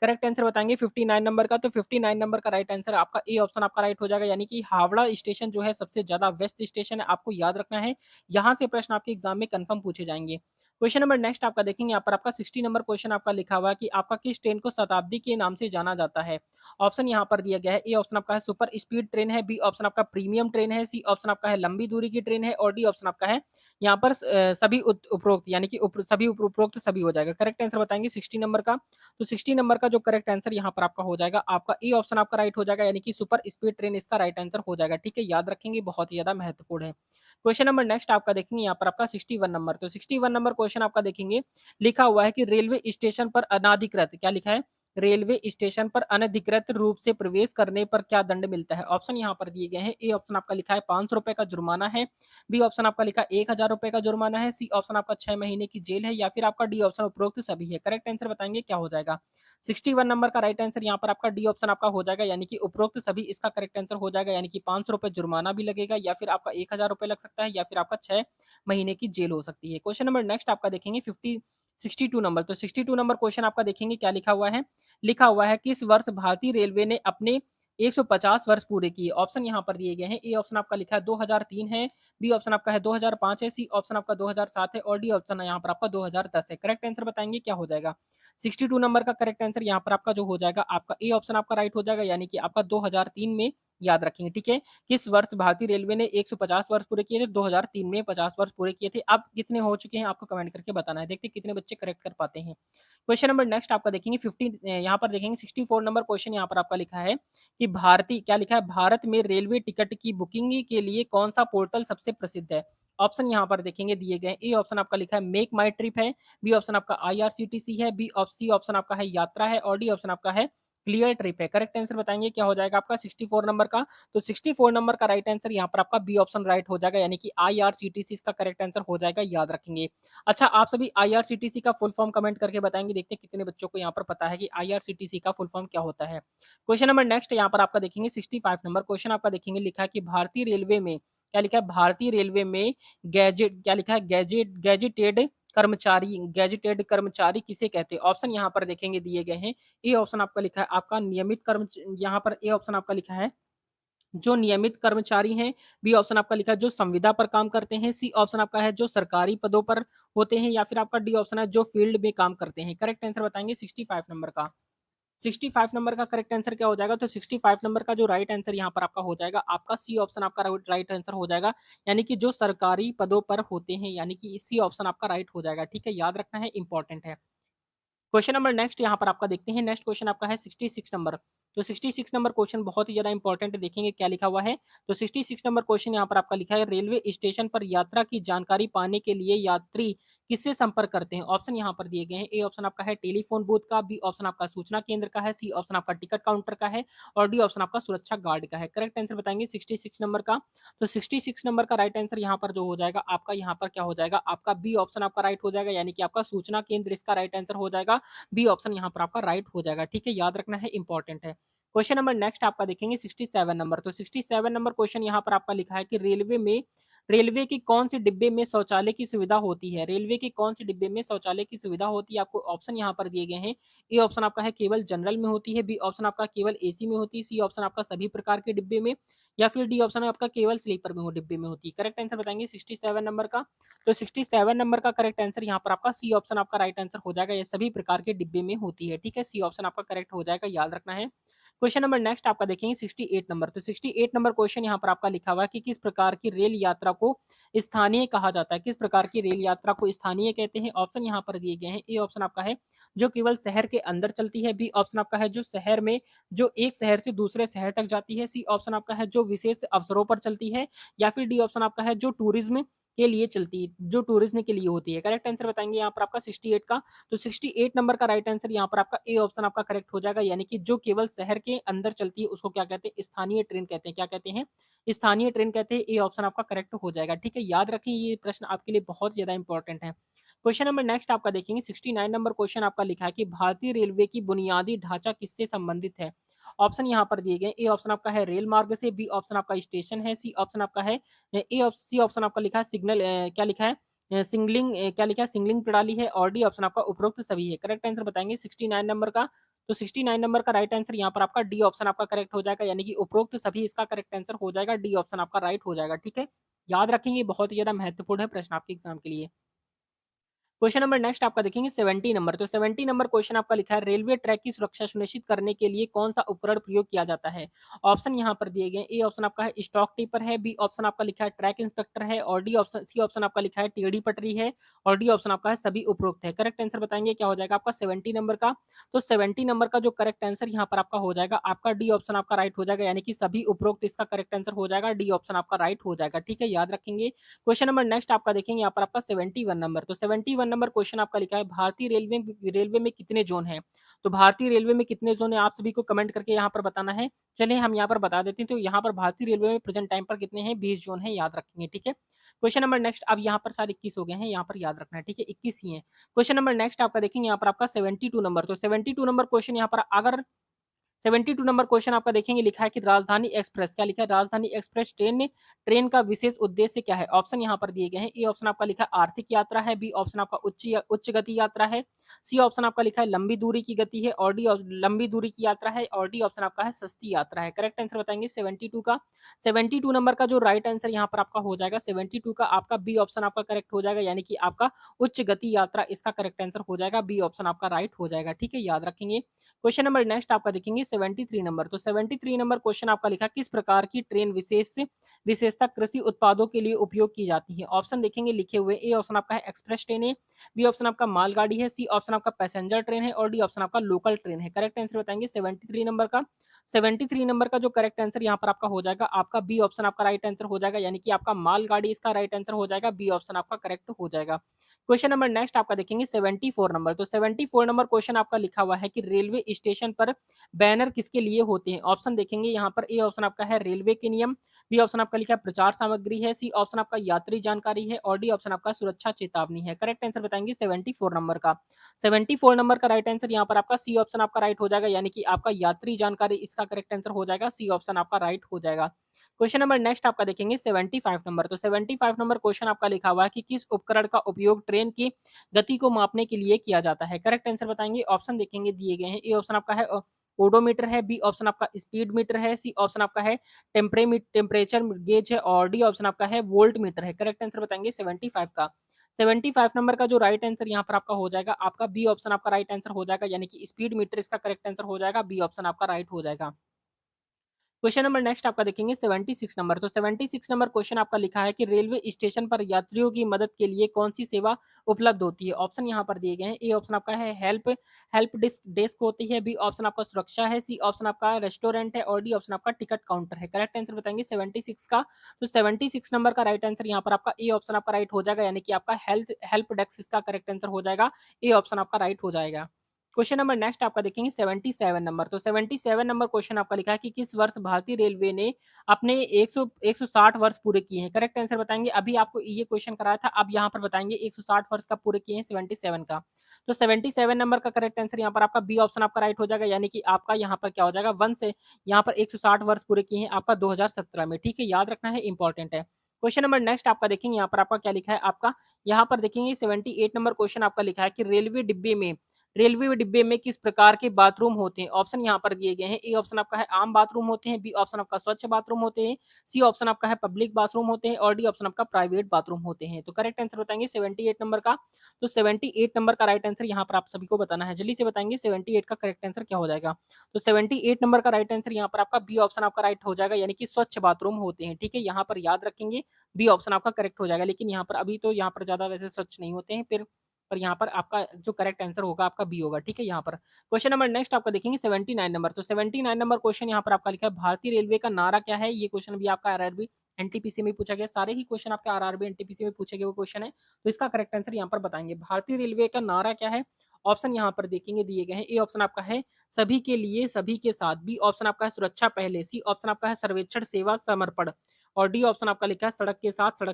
करेक्ट आंसर बताएंगे 59 नंबर का। तो 59 नंबर का राइट आंसर आपका ए ऑप्शन आपका राइट हो जाएगा, यानी कि हावड़ा स्टेशन जो है सबसे ज्यादा व्यस्त स्टेशन है, आपको याद रखना है। यहाँ से प्रश्न आपके एग्जाम में कंफर्म पूछे जाएंगे। क्वेश्चन नंबर नेक्स्ट आपका देखेंगे, यहाँ पर आपका 60 नंबर क्वेश्चन आपका लिखा हुआ है कि आपका किस ट्रेन को शताब्दी के नाम से जाना जाता है? ऑप्शन यहाँ पर दिया गया है। ए ऑप्शन आपका है सुपर स्पीड ट्रेन है, बी ऑप्शन आपका प्रीमियम ट्रेन है, सी ऑप्शन आपका है लंबी दूरी की ट्रेन है और डी ऑप्शन आपका है यहाँ पर सभी उपरोक्त, यानी कि सभी उपरोक्त सभी हो जाएगा। करेक्ट आंसर बताएंगे 60 नंबर का। तो 60 नंबर का जो करेक्ट आंसर यहाँ पर आपका हो जाएगा, आपका ए ऑप्शन आपका राइट हो जाएगा, यानी कि सुपर स्पीड ट्रेन इसका राइट आंसर हो जाएगा। ठीक है, याद रखेंगे, बहुत ही ज्यादा महत्वपूर्ण है। क्वेश्चन नंबर नेक्स्ट आपका देखेंगे यहाँ पर आपका 61 नंबर। तो 61 नंबर क्वेश्चन आपका देखेंगे, लिखा हुआ है कि रेलवे स्टेशन पर अनाधिकृत, क्या लिखा है, रेलवे स्टेशन पर अनधिकृत रूप से प्रवेश करने पर क्या दंड मिलता है? ऑप्शन यहाँ पर दिए गए हैं। ए ऑप्शन आपका लिखा है 500 रुपए का जुर्माना है, बी ऑप्शन आपका लिखा है 1000 रुपए का जुर्माना है, सी ऑप्शन आपका 6 महीने की जेल है या फिर आपका डी ऑप्शन उपरोक्त सभी है। करेक्ट आंसर बताएंगे क्या हो जाएगा। 61 नंबर का राइट आंसर यहाँ पर आपका डी ऑप्शन आपका हो जाएगा, यानी कि उपरोक्त सभी इसका करेक्ट आंसर हो जाएगा, यानी कि 500 रुपए जुर्माना भी लगेगा या फिर आपका 1000 रुपए लग सकता है या फिर आपका 6 महीने की जेल हो सकती है। क्वेश्चन नंबर नेक्स्ट आपका देखेंगे 62 नंबर। तो 62 नंबर क्वेश्चन आपका देखेंगे क्या लिखा हुआ है। लिखा हुआ है किस वर्ष भारतीय रेलवे ने अपने 150 वर्ष पूरे किए? ऑप्शन यहाँ पर दिए गए हैं। ए ऑप्शन आपका लिखा है 2003 है, बी ऑप्शन आपका है 2005 है, सी ऑप्शन आपका 2007 है और डी ऑप्शन यहाँ पर आपका 2010 है। करेक्ट आंसर बताएंगे क्या हो जाएगा। 62 नंबर का करेक्ट आंसर यहाँ पर आपका जो हो जाएगा, आपका ए ऑप्शन आपका राइट हो जाएगा, यानी कि आपका 2003 में, याद रखेंगे। ठीक है, किस वर्ष भारतीय रेलवे ने 150 वर्ष पूरे किए थे? 2003 में 50 वर्ष पूरे किए थे। अब कितने हो चुके हैं आपको कमेंट करके बताना है, देखते हैं कितने बच्चे करेक्ट कर पाते हैं। क्वेश्चन नंबर नेक्स्ट आपका देखेंगे 15, यहाँ पर देखेंगे 64 नंबर क्वेश्चन यहाँ पर आपका लिखा है कि भारतीय, क्या लिखा है, भारत में रेलवे टिकट की बुकिंग के लिए कौन सा पोर्टल सबसे प्रसिद्ध है? ऑप्शन यहाँ पर देखेंगे दिए गए। ए ऑप्शन आपका लिखा है मेक माई ट्रिप है, बी ऑप्शन आपका आईआरसीटीसी है, सी ऑप्शन आपका है यात्रा है और डी ऑप्शन आपका है क्लियर ट्रिप है। करेक्ट आंसर बताएंगे क्या हो जाएगा आपका 64 नंबर का। तो 64 नंबर का राइट आंसर यहाँ पर आपका बी ऑप्शन राइट हो जाएगा, यानी कि आईआरसीटीसी इसका करेक्ट आंसर हो जाएगा, याद रखेंगे। अच्छा, आप सभी आईआरसीटीसी का फुल फॉर्म कमेंट करके बताएंगे, देखते हैं कितने बच्चों को यहाँ पर पता है कि आईआरसीटीसी का फुल फॉर्म क्या होता है। क्वेश्चन नंबर नेक्स्ट यहाँ पर आपका देखेंगे 65 नंबर क्वेश्चन आपका देखेंगे, लिखा है कि भारतीय रेलवे में, क्या लिखा है, भारतीय रेलवे में गैजेट, क्या लिखा है, गैजेटेड कर्मचारी किसे कहते हैं? ऑप्शन यहाँ पर देखेंगे दिए गए हैं। ए ऑप्शन आपका लिखा है आपका नियमित कर्म, यहाँ पर ए ऑप्शन आपका लिखा है जो नियमित कर्मचारी हैं, बी ऑप्शन आपका लिखा है जो संविदा पर काम करते हैं, सी ऑप्शन आपका है जो सरकारी पदों पर होते हैं या फिर आपका डी ऑप्शन है जो फील्ड में काम करते हैं। करेक्ट आंसर बताएंगे 65 नंबर का। 65 नंबर का करेक्ट आंसर क्या हो जाएगा? तो 65 नंबर का जो राइट आंसर यहाँ पर आपका हो जाएगा, आपका सी ऑप्शन आपका राइट आंसर हो जाएगा, यानी कि जो सरकारी पदों पर होते हैं, यानी कि सी ऑप्शन आपका राइट हो जाएगा। ठीक है, याद रखना है, इंपॉर्टेंट है। क्वेश्चन नंबर नेक्स्ट यहाँ पर आपका देखते हैं। नेक्स्ट क्वेश्चन आपका है 66 नंबर। तो 66 नंबर क्वेश्चन बहुत ही ज़्यादा इंपॉर्टेंट है, देखेंगे क्या लिखा हुआ है। तो 66 नंबर क्वेश्चन यहाँ पर आपका लिखा है, रेलवे स्टेशन पर यात्रा की जानकारी पाने के लिए यात्री किससे संपर्क करते हैं? ऑप्शन यहाँ पर दिए गए हैं। ए ऑप्शन आपका है टेलीफोन बूथ का, बी ऑप्शन आपका सूचना केंद्र का है, सी ऑप्शन आपका टिकट काउंटर का है और डी ऑप्शन आपका सुरक्षा गार्ड का है। करेक्ट आंसर बताएंगे 66 नंबर का। तो 66 नंबर का राइट आंसर यहाँ पर जो हो जाएगा आपका, यहाँ पर क्या हो जाएगा आपका, बी ऑप्शन आपका राइट हो जाएगा, यानी कि आपका सूचना केंद्र इसका राइट आंसर हो जाएगा। बी ऑप्शन यहाँ पर आपका राइट हो जाएगा। ठीक है, याद रखना है, इंपॉर्टेंट है। क्वेश्चन नंबर नेक्स्ट आपका देखेंगे 67 नंबर। तो 67 नंबर क्वेश्चन यहाँ पर आपका लिखा है कि रेलवे की कौन सी डिब्बे में शौचालय की सुविधा होती है? रेलवे की कौन सी डिब्बे में शौचालय की सुविधा होती है? आपको ऑप्शन यहाँ पर दिए गए हैं। ए ऑप्शन आपका है केवल जनरल में होती है, बी ऑप्शन आपका केवल एसी में होती है, सी ऑप्शन आपका सभी प्रकार के डिब्बे में, या फिर डी ऑप्शन आपका केवल स्लीपर में हो डिब्बे में होती है। करेक्ट आंसर बताएंगे 67 नंबर का। तो 67 नंबर का करेक्ट आंसर यहाँ पर आपका सी ऑप्शन आपका राइट आंसर हो जाएगा, ये सभी प्रकार के डिब्बे में होती है। ठीक है, सी ऑप्शन आपका करेक्ट हो जाएगा, याद रखना है। क्वेश्चन नंबर नेक्स्ट आपका देखेंगे 68 नंबर। तो 68 नंबर क्वेश्चन यहाँ पर आपका लिखा हुआ है कि किस प्रकार की रेल यात्रा को स्थानीय कहा जाता है? किस प्रकार की रेल यात्रा को स्थानीय कहते हैं? ऑप्शन यहाँ पर दिए गए हैं। ए ऑप्शन आपका है जो केवल शहर के अंदर चलती है, बी ऑप्शन आपका है जो शहर में जो एक शहर से दूसरे शहर तक जाती है, सी ऑप्शन आपका है जो विशेष अवसरों पर चलती है, या फिर डी ऑप्शन आपका है जो टूरिज्म के लिए चलती है, जो टूरिज्म के लिए होती है। करेक्ट आंसर बताएंगे यहाँ पर आपका 68 का। तो 68 नंबर का राइट आंसर यहाँ पर आपका ए ऑप्शन आपका करेक्ट हो जाएगा, यानी कि जो केवल शहर के अंदर चलती है उसको क्या कहते हैं? स्थानीय ट्रेन कहते हैं। क्या कहते हैं? स्थानीय ट्रेन कहते हैं। ए ऑप्शन आपका करेक्ट हो जाएगा। ठीक है, याद रखें, ये प्रश्न आपके लिए बहुत ज्यादा इंपॉर्टेंट है। क्वेश्चन नंबर नेक्स्ट आपका देखेंगे 69 नंबर क्वेश्चन आपका लिखा है कि भारतीय रेलवे की बुनियादी ढांचा किससे संबंधित है? ऑप्शन यहाँ पर दिए गए। ए ऑप्शन आपका है रेल मार्ग से, बी ऑप्शन आपका स्टेशन है, सी ऑप्शन आपका है सी ऑप्शन आपका लिखा है सिग्नल, क्या लिखा है सिंगलिंग, क्या लिखा है सिंगलिंग प्रणाली है, और डी ऑप्शन आपका उपरोक्त सभी है। करेक्ट आंसर बताएंगे 69 नंबर का। तो 69 नंबर का राइट आंसर यहाँ पर आपका डी ऑप्शन आपका करेक्ट हो जाएगा, यानी कि उपरोक्त सभी इसका करेक्ट आंसर हो जाएगा, डी ऑप्शन आपका राइट हो जाएगा। ठीक है, याद रखेंगे, बहुत ही ज्यादा महत्वपूर्ण है प्रश्न आपके एग्जाम के लिए। क्वेश्चन नंबर नेक्स्ट आपका देखेंगे 70 नंबर। तो 70 नंबर क्वेश्चन आपका लिखा है रेलवे ट्रैक की सुरक्षा सुनिश्चित करने के लिए कौन सा उपकरण प्रयोग किया जाता है? ऑप्शन यहाँ पर दिए गए। ए ऑप्शन आपका है स्टॉक टीपर है, बी ऑप्शन आपका लिखा है ट्रैक इंस्पेक्टर है, और डी ऑप्शन सी ऑप्शन आपका लिखा है टेढ़ी पटरी है, और डी ऑप्शन आपका है सभी उपरोक्त है। करेक्ट आंसर बताएंगे क्या हो जाएगा आपका 70 नंबर का। तो 70 नंबर का जो करेक्ट आंसर यहाँ पर आपका हो जाएगा आपका डी ऑप्शन आपका राइट हो जाएगा, यानी कि सभी उपरोक्त इसका करेक्ट आंसर हो जाएगा, डी ऑप्शन आपका राइट हो जाएगा। ठीक है, याद रखेंगे। क्वेश्चन नंबर नेक्स्ट आपका देखेंगे यहाँ पर आपका 71 नंबर। तो 71 नंबर क्वेश्चन आपका लिखा है भारतीय रेलवे में कितने जोन हैं? तो भारतीय रेलवे में कितने जोन है आप सभी को कमेंट करके यहाँ पर बताना है। चलिए हम यहाँ पर बता देते हैं। तो यहाँ पर भारतीय रेलवे में प्रेजेंट टाइम पर कितने हैं? 20 जोन है, याद रखेंगे। ठीक है, क्वेश्चन नंबर नेक्स्ट, अब यहाँ पर शायद 21 हो गए हैं, यहाँ पर याद रखना है। ठीक है, 21 ही है। क्वेश्चन नंबर नेक्स्ट आपका देखेंगे यहाँ पर आपका 72 नंबर। तो 72 नंबर क्वेश्चन यहाँ पर अगर 72 नंबर क्वेश्चन आपका देखेंगे लिखा है कि राजधानी एक्सप्रेस, क्या लिखा है? राजधानी एक्सप्रेस ट्रेन का विशेष उद्देश्य क्या है? ऑप्शन यहाँ पर दिए गए हैं। ए ऑप्शन आपका लिखा है आर्थिक यात्रा है, बी ऑप्शन आपका उच्च गति यात्रा है, सी ऑप्शन आपका लिखा है लंबी दूरी की गति है, और डी लंबी दूरी की यात्रा है, और डी ऑप्शन आपका है सस्ती यात्रा है। करेक्ट आंसर बताएंगे 72 का। 72 नंबर का जो राइट आंसर यहाँ पर आपका हो जाएगा 72 का आपका बी ऑप्शन आपका करेक्ट हो जाएगा, यानी कि आपका उच्च गति यात्रा इसका करेक्ट आंसर हो जाएगा, बी ऑप्शन आपका राइट हो जाएगा। ठीक है, याद रखेंगे। क्वेश्चन नंबर नेक्स्ट आपका देखेंगे 73 नंबर। तो 73 नंबर क्वेश्चन आपका लिखा किस प्रकार की ट्रेन विशेषता कृषि उत्पादों के लिए उपयोग की जाती है? ऑप्शन देखेंगे लिखे हुए। ए ऑप्शन आपका है एक्सप्रेस ट्रेन है, बी ऑप्शन आपका मालगाड़ी है, सी ऑप्शन आपका पैसेंजर ट्रेन है, और डी ऑप्शन आपका लोकल ट्रेन है। करेक्ट आंसर बताएंगे 73 नंबर का। 73 नंबर का जो करेक्ट आंसर यहाँ पर आपका हो जाएगा आपका बी ऑप्शन आपका राइट आंसर हो जाएगा, यानी कि आपका मालगाड़ी इसका राइट आंसर हो जाएगा, बी ऑप्शन आपका करेक्ट हो जाएगा। क्वेश्चन नंबर नेक्स्ट आपका देखेंगे 74 नंबर। तो 74 नंबर क्वेश्चन आपका लिखा हुआ है कि रेलवे स्टेशन पर बैनर किसके लिए होते हैं? ऑप्शन देखेंगे यहाँ पर। ए ऑप्शन आपका है रेलवे के नियम, बी ऑप्शन आपका लिखा है प्रचार सामग्री है, सी ऑप्शन आपका यात्री जानकारी है, और डी ऑप्शन आपका सुरक्षा चेतावनी है। करेक्ट आंसर बताएंगे 74 नंबर का। 74 नंबर का राइट आंसर यहाँ पर आपका सी ऑप्शन आपका राइट हो जाएगा, यानी कि आपका यात्री जानकारी इसका करेक्ट आंसर हो जाएगा, सी ऑप्शन आपका राइट हो जाएगा। क्वेश्चन नंबर नेक्स्ट आपका देखेंगे 75 नंबर। तो 75 नंबर क्वेश्चन आपका लिखा हुआ है कि किस उपकरण का उपयोग ट्रेन की गति को मापने के लिए किया जाता है? करेक्ट आंसर बताएंगे। ऑप्शन देखेंगे दिए गए हैं। ए ऑप्शन आपका है ओडोमीटर है, बी ऑप्शन आपका स्पीड मीटर है, सी ऑप्शन आपका है टेम्परेचर गेज है, और डी ऑप्शन आपका है वोल्ट मीटर है। करेक्ट आंसर बताएंगे 75 का। 75 नंबर का जो राइट आंसर यहाँ पर आपका हो जाएगा आपका बी ऑप्शन आपका राइट आंसर हो जाएगा, यानी कि स्पीड मीटर इसका करेक्ट आंसर हो जाएगा, बी ऑप्शन आपका राइट हो जाएगा। क्वेश्चन नंबर नेक्स्ट आपका देखेंगे 76 नंबर। तो 76 नंबर क्वेश्चन आपका लिखा है कि रेलवे स्टेशन पर यात्रियों की मदद के लिए कौन सी सेवा उपलब्ध होती है? ऑप्शन यहाँ पर दिए गए हैं। ए ऑप्शन आपका है हेल्प हेल्प डिस्क डेस्क होती है। बी ऑप्शन आपका सुरक्षा है। सी ऑप्शन आपका रेस्टोरेंट है और डी ऑप्शन आपका टिकट काउंटर है। करेक्ट आंसर बताएंगे 76 का। तो 76 नंबर का राइट आंसर यहाँ पर आपका ए ऑप्शन आपका राइट हो जाएगा, यानी कि आपका हेल्थ हेल्प डेस्क इसका करेक्ट आंसर हो जाएगा। ए ऑप्शन आपका राइट हो जाएगा। क्वेश्चन नंबर नेक्स्ट आपका देखेंगे 77 नंबर। तो 77 नंबर क्वेश्चन आपका लिखा है कि किस वर्ष भारतीय रेलवे ने अपने 160 वर्ष पूरे किए हैं? करेक्ट आंसर बताएंगे। अभी आपको ये क्वेश्चन कराया था, अब यहाँ पर बताएंगे 160 वर्ष का पूरे किए हैं 77 का। तो 77 नंबर का करेक्ट आंसर यहाँ पर आपका बी ऑप्शन आपका राइट हो जाएगा, यानी कि आपका यहाँ पर क्या हो जाएगा, वन से यहाँ पर 160 वर्ष पूरे किए हैं आपका 2017 में। ठीक है, याद रखना है, इंपॉर्टेंट है। क्वेश्चन नंबर नेक्स्ट आपका देखेंगे, यहाँ पर आपका क्या लिखा है, आपका यहाँ पर देखेंगे 78 नंबर क्वेश्चन आपका लिखा है कि रेलवे डिब्बे में किस प्रकार के बाथरूम होते हैं? ऑप्शन यहाँ पर दिए गए हैं। ए ऑप्शन आपका है आम बाथरूम होते हैं। बी ऑप्शन आपका स्वच्छ बाथरूम होते हैं। सी ऑप्शन आपका है पब्लिक बाथरूम होते हैं और डी ऑप्शन आपका प्राइवेट बाथरूम होते हैं। तो करेक्ट आंसर बताएंगे 78 नंबर का। तो 78 नंबर का राइट आंसर यहाँ पर आप सभी को बताना है। जल्दी से बताएंगे 78 का करेक्ट आंसर क्या हो जाएगा। तो 78 नंबर का राइट आंसर यहाँ पर आपका बी ऑप्शन आपका राइट हो जाएगा, यानी कि स्वच्छ बाथरूम होते हैं। ठीक है, यहाँ पर याद रखेंगे, बी ऑप्शन आपका करेक्ट हो जाएगा। लेकिन यहाँ पर अभी तो यहाँ पर ज्यादा वैसे स्वच्छ नहीं होते हैं, फिर पर यहाँ पर आपका जो करेक्ट आंसर होगा आपका बी होगा। ठीक है, यहाँ पर क्वेश्चन नंबर नेक्स्ट आपका देखेंगे 79 नंबर। तो 79 नंबर क्वेश्चन यहाँ पर आपका लिखा है भारतीय रेलवे का नारा क्या है? ये क्वेश्चन भी आपका आरआरबी एनटीपीसी में पूछा गया। सारे ही क्वेश्चन आपके आरआरबी एनटीपीसी में पूछे गए वो क्वेश्चन है। तो इसका करेक्ट आंसर यहाँ पर बताएंगे। भारतीय रेलवे का नारा क्या है? ऑप्शन यहाँ पर देखेंगे दिए गए हैं। ए ऑप्शन आपका है सभी के लिए सभी के साथ। बी ऑप्शन आपका है सुरक्षा पहले। सी ऑप्शन आपका है सर्वेक्षण सेवा समर्पण और डी ऑप्शन आपका लिखा है सड़क के साथ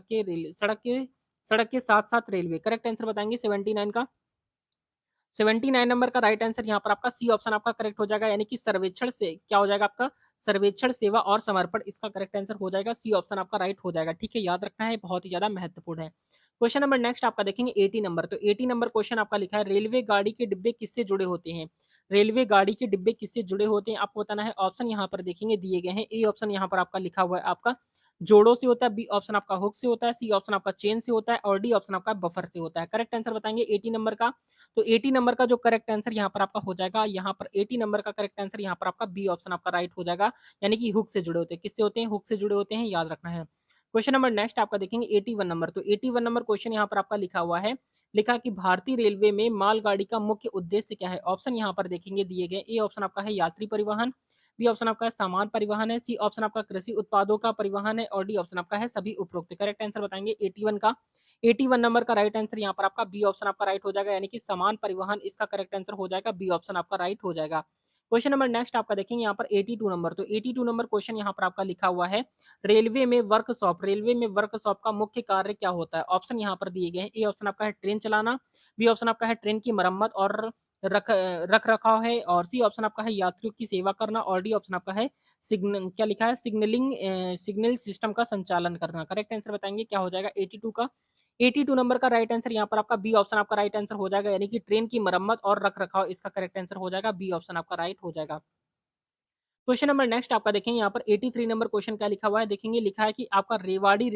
सड़क के साथ साथ रेलवे। करेक्ट आंसर बताएंगे 79 का। 79 नंबर का राइट आंसर यहाँ पर आपका सी ऑप्शन आपका करेक्ट हो जाएगा, यानी कि सर्वेक्षण से क्या हो जाएगा आपका सर्वेक्षण सेवा और समर्पण, इसका करेक्ट आंसर हो जाएगा। सी ऑप्शन आपका राइट हो जाएगा। ठीक है, याद रखना है, बहुत ही ज्यादा महत्वपूर्ण है। क्वेश्चन नंबर नेक्स्ट आपका देखेंगे 80 नंबर। तो 80 नंबर क्वेश्चन आपका लिखा है रेलवे गाड़ी के डिब्बे किससे जुड़े होते हैं? रेलवे गाड़ी के डिब्बे किससे जुड़े होते हैं आपको बताना है। ऑप्शन यहाँ पर देखेंगे दिए गए हैं। ए ऑप्शन यहाँ पर आपका लिखा हुआ है आपका जोड़ों से होता है। बी ऑप्शन आपका हुक से होता है। सी ऑप्शन आपका चेन से होता है और डी ऑप्शन आपका बफर से होता है। करेक्ट आंसर बताएंगे 80 नंबर का। तो 80 नंबर का जो करेक्ट आंसर यहाँ पर आपका हो जाएगा, यहाँ पर 80 नंबर का करेक्ट आंसर यहाँ पर आपका बी ऑप्शन आपका राइट हो जाएगा, यानी कि हुक से जुड़े होते हैं। किससे होते हैं? हुक से जुड़े होते हैं, याद रखना है। क्वेश्चन नंबर नेक्स्ट आपका देखेंगे 81 नंबर। तो 81 नंबर क्वेश्चन यहाँ पर आपका लिखा हुआ है, लिखा कि भारतीय रेलवे में मालगाड़ी का मुख्य उद्देश्य क्या है? ऑप्शन यहाँ पर देखेंगे दिए गए। ए ऑप्शन आपका है यात्री परिवहन। बी ऑप्शन आपका है सामान परिवहन है। सी ऑप्शन आपका कृषि उत्पादों का परिवहन है और डी ऑप्शन आपका है सभी उपरोक्त। करेक्ट आंसर बताएंगे 81 का। 81 नंबर का राइट आंसर यहाँ पर आपका बी ऑप्शन आपका राइट हो जाएगा, यानी कि समान परिवहन इसका करेक्ट आंसर हो जाएगा। बी ऑप्शन आपका राइट हो जाएगा। क्वेश्चन नंबर नेक्स्ट आपका देखेंगे यहाँ पर 82 नंबर। तो 82 नंबर क्वेश्चन यहाँ पर आपका लिखा हुआ है रेलवे में वर्कशॉप का मुख्य कार्य क्या होता है? ऑप्शन यहाँ पर दिए गए हैं। ए ऑप्शन आपका है ट्रेन चलाना। बी ऑप्शन आपका है ट्रेन की मरम्मत और रख रख रखाव है और सी ऑप्शन आपका है यात्रियों की सेवा करना और डी ऑप्शन आपका है सिग्नल क्या लिखा है सिग्नल सिस्टम का संचालन करना। करेक्ट आंसर बताएंगे क्या हो जाएगा 82 का। 82 नंबर का राइट आंसर यहाँ पर आपका बी ऑप्शन आपका राइट आंसर हो जाएगा, यानी कि ट्रेन की मरम्मत और रख रखाव इसका करेक्ट आंसर हो जाएगा। बी ऑप्शन आपका राइट हो जाएगा। क्वेश्चन नंबर नेक्स्ट आपका देखेंगे यहाँ पर 83 नंबर क्वेश्चन क्या लिखा हुआ है, देखेंगे लिखा है कि आपका रेवाड़ी